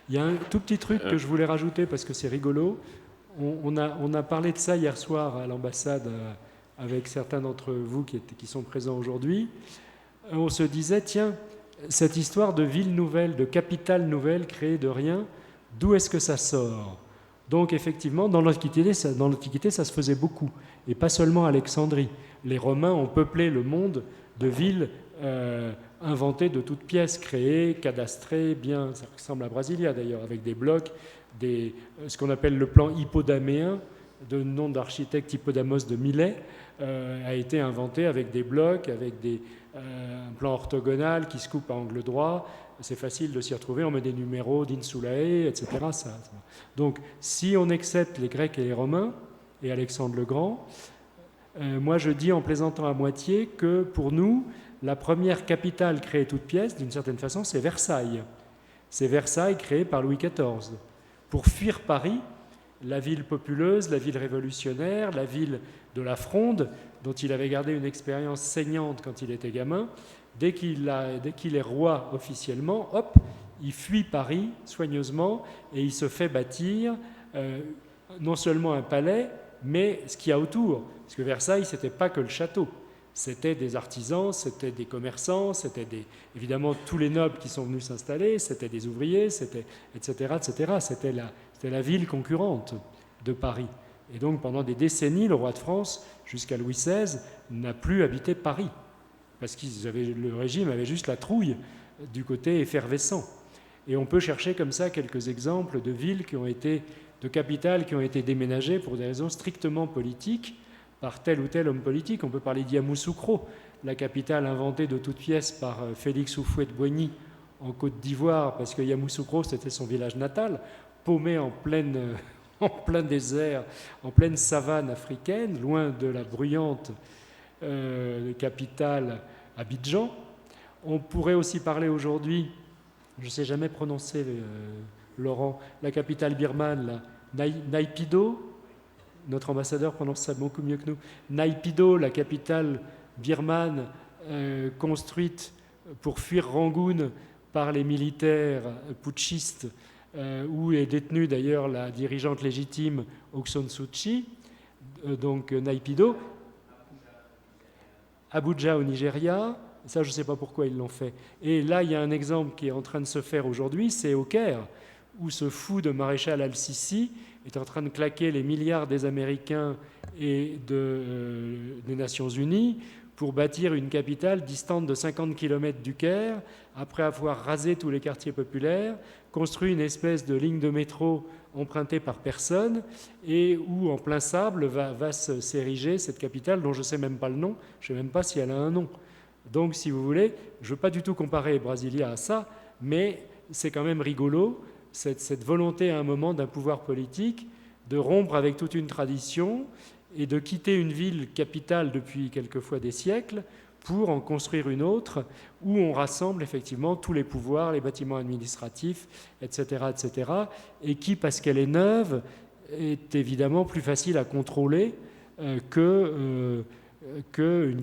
Speaker 2: Il y a un tout petit truc que je voulais rajouter parce que c'est rigolo. On a parlé de ça hier soir à l'ambassade avec certains d'entre vous qui sont présents aujourd'hui. On se disait, tiens, cette histoire de ville nouvelle, de capitale nouvelle créée de rien, d'où est-ce que ça sort? Donc effectivement, dans l'Antiquité, ça se faisait beaucoup, et pas seulement à Alexandrie. Les Romains ont peuplé le monde de villes inventées de toutes pièces, créées, cadastrées, bien, ça ressemble à Brasilia d'ailleurs, avec des blocs, ce qu'on appelle le plan hippodaméen, de nom d'architecte Hippodamos de Milet, a été inventé avec des blocs, avec un plan orthogonal qui se coupe à angle droit. C'est facile de s'y retrouver, on met des numéros d'Insulae, etc. Donc, si on accepte les Grecs et les Romains, et Alexandre le Grand, moi je dis en plaisantant à moitié que pour nous, la première capitale créée toute pièce, d'une certaine façon, c'est Versailles. C'est Versailles créée par Louis XIV. Pour fuir Paris, la ville populeuse, la ville révolutionnaire, la ville de la Fronde, dont il avait gardé une expérience saignante quand il était gamin, dès qu'il est roi officiellement, hop, il fuit Paris soigneusement et il se fait bâtir non seulement un palais, mais ce qu'il y a autour. Parce que Versailles, ce n'était pas que le château. C'était des artisans, c'était des commerçants, c'était évidemment tous les nobles qui sont venus s'installer, c'était des ouvriers, etc., etc. C'était la ville concurrente de Paris. Et donc pendant des décennies, le roi de France, jusqu'à Louis XVI, n'a plus habité Paris. Parce que le régime avait juste la trouille du côté effervescent. Et on peut chercher comme ça quelques exemples de villes de capitales qui ont été déménagées pour des raisons strictement politiques, par tel ou tel homme politique. On peut parler d'Yamoussoukro, la capitale inventée de toutes pièces par Félix Houphouët-Boigny en Côte d'Ivoire, parce que Yamoussoukro, c'était son village natal, paumé en plein désert, en pleine savane africaine, loin de la bruyante capitale Abidjan. On pourrait aussi parler aujourd'hui, je ne sais jamais prononcer, Laurent, la capitale birmane, Naypyidaw. Notre ambassadeur prononce ça beaucoup mieux que nous. Naypyidaw, la capitale birmane construite pour fuir Rangoon par les militaires putschistes, où est détenue d'ailleurs la dirigeante légitime Aung San Suu Kyi. Donc Naypyidaw, Abuja au Nigeria, ça je ne sais pas pourquoi ils l'ont fait. Et là, il y a un exemple qui est en train de se faire aujourd'hui, c'est au Caire, où ce fou de maréchal al-Sisi est en train de claquer les milliards des Américains et des Nations Unies pour bâtir une capitale distante de 50 km du Caire, après avoir rasé tous les quartiers populaires, construit une espèce de ligne de métro empruntée par personne, et où en plein sable va s'ériger cette capitale dont je ne sais même pas le nom, je ne sais même pas si elle a un nom. Donc si vous voulez, je ne veux pas du tout comparer Brasilia à ça, mais c'est quand même rigolo, cette volonté à un moment d'un pouvoir politique de rompre avec toute une tradition et de quitter une ville capitale depuis quelquefois des siècles pour en construire une autre où on rassemble effectivement tous les pouvoirs, les bâtiments administratifs, etc., etc., et qui, parce qu'elle est neuve, est évidemment plus facile à contrôler qu'une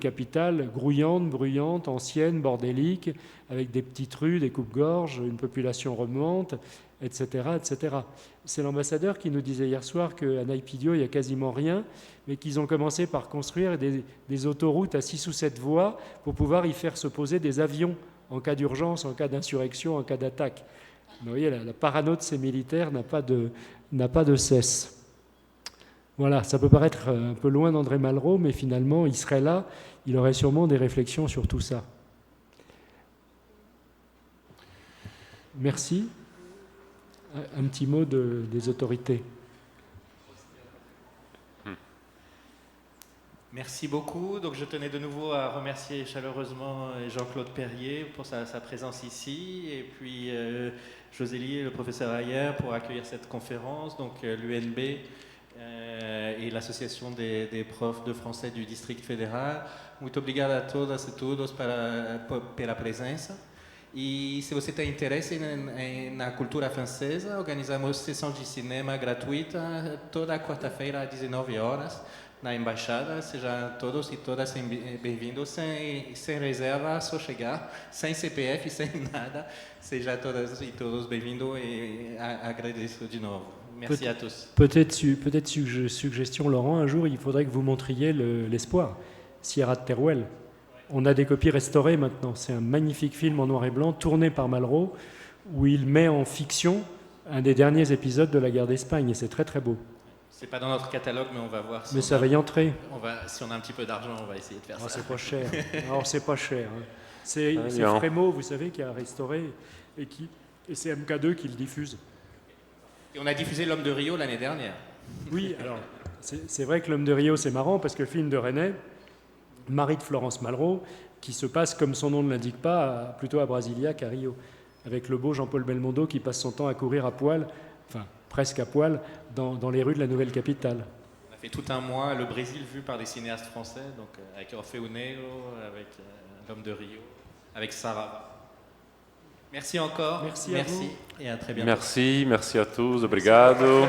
Speaker 2: capitale grouillante, bruyante, ancienne, bordélique, avec des petites rues, des coupes-gorges, une population remonte, etc., etc. C'est l'ambassadeur qui nous disait hier soir qu'à Naypyidaw, il n'y a quasiment rien, mais qu'ils ont commencé par construire des autoroutes à 6 ou 7 voies pour pouvoir y faire se poser des avions en cas d'urgence, en cas d'insurrection, en cas d'attaque. Vous voyez, la parano de ces militaires n'a pas de cesse. Voilà, ça peut paraître un peu loin d'André Malraux, mais finalement, il serait là, il aurait sûrement des réflexions sur tout ça. Merci. Un petit mot des autorités.
Speaker 9: Merci beaucoup. Donc, je tenais de nouveau à remercier chaleureusement Jean-Claude Perrier pour sa présence ici, et puis Josélie et le professeur Ayer pour accueillir cette conférence. Donc, l'UNB e l'Associação de Profs de Français do Distrito Federal. Muito obrigado a todas e todos pela presença. E se você tem interesse na cultura francesa, organizamos sessão de cinema gratuita toda quarta-feira às 19 horas na Embaixada. Sejam todos e todas bem-vindos, sem reserva, só chegar, sem CPF, sem nada. Sejam todas e todos bem-vindos e agradeço de novo. Merci à tous.
Speaker 2: Peut-être suggestion, Laurent, un jour il faudrait que vous montriez l'espoir, Sierra de Teruel. On a des copies restaurées maintenant. C'est un magnifique film en noir et blanc, tourné par Malraux, où il met en fiction un des derniers épisodes de la guerre d'Espagne, et c'est très très beau.
Speaker 9: C'est pas dans notre catalogue, mais on va voir.
Speaker 2: Mais ça va y entrer.
Speaker 9: Si on a un petit peu d'argent, on va essayer de faire ça.
Speaker 2: C'est pas cher. Alors c'est pas cher. Hein. C'est Frémaux, vous savez, qui a restauré, et c'est MK2 qui le diffuse.
Speaker 9: Et on a diffusé L'Homme de Rio l'année dernière.
Speaker 2: Oui, alors c'est vrai que L'Homme de Rio, c'est marrant, parce que le film de René, mari de Florence Malraux, qui se passe, comme son nom ne l'indique pas, plutôt à Brasilia qu'à Rio, avec le beau Jean-Paul Belmondo qui passe son temps à courir à poil, enfin presque à poil, dans les rues de la nouvelle capitale.
Speaker 9: On a fait tout un mois le Brésil vu par des cinéastes français, donc avec Orfeo Negro, avec L'Homme de Rio, avec Sarah. Merci encore.
Speaker 2: Merci à vous.
Speaker 9: Et à très bientôt.
Speaker 3: Merci a tous, obrigado.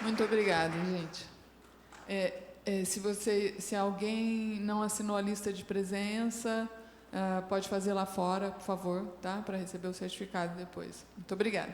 Speaker 1: Muito obrigada, gente. Se alguém não assinou a lista de presença, pode fazer lá fora, por favor, tá? Para receber o certificado depois. Muito obrigada.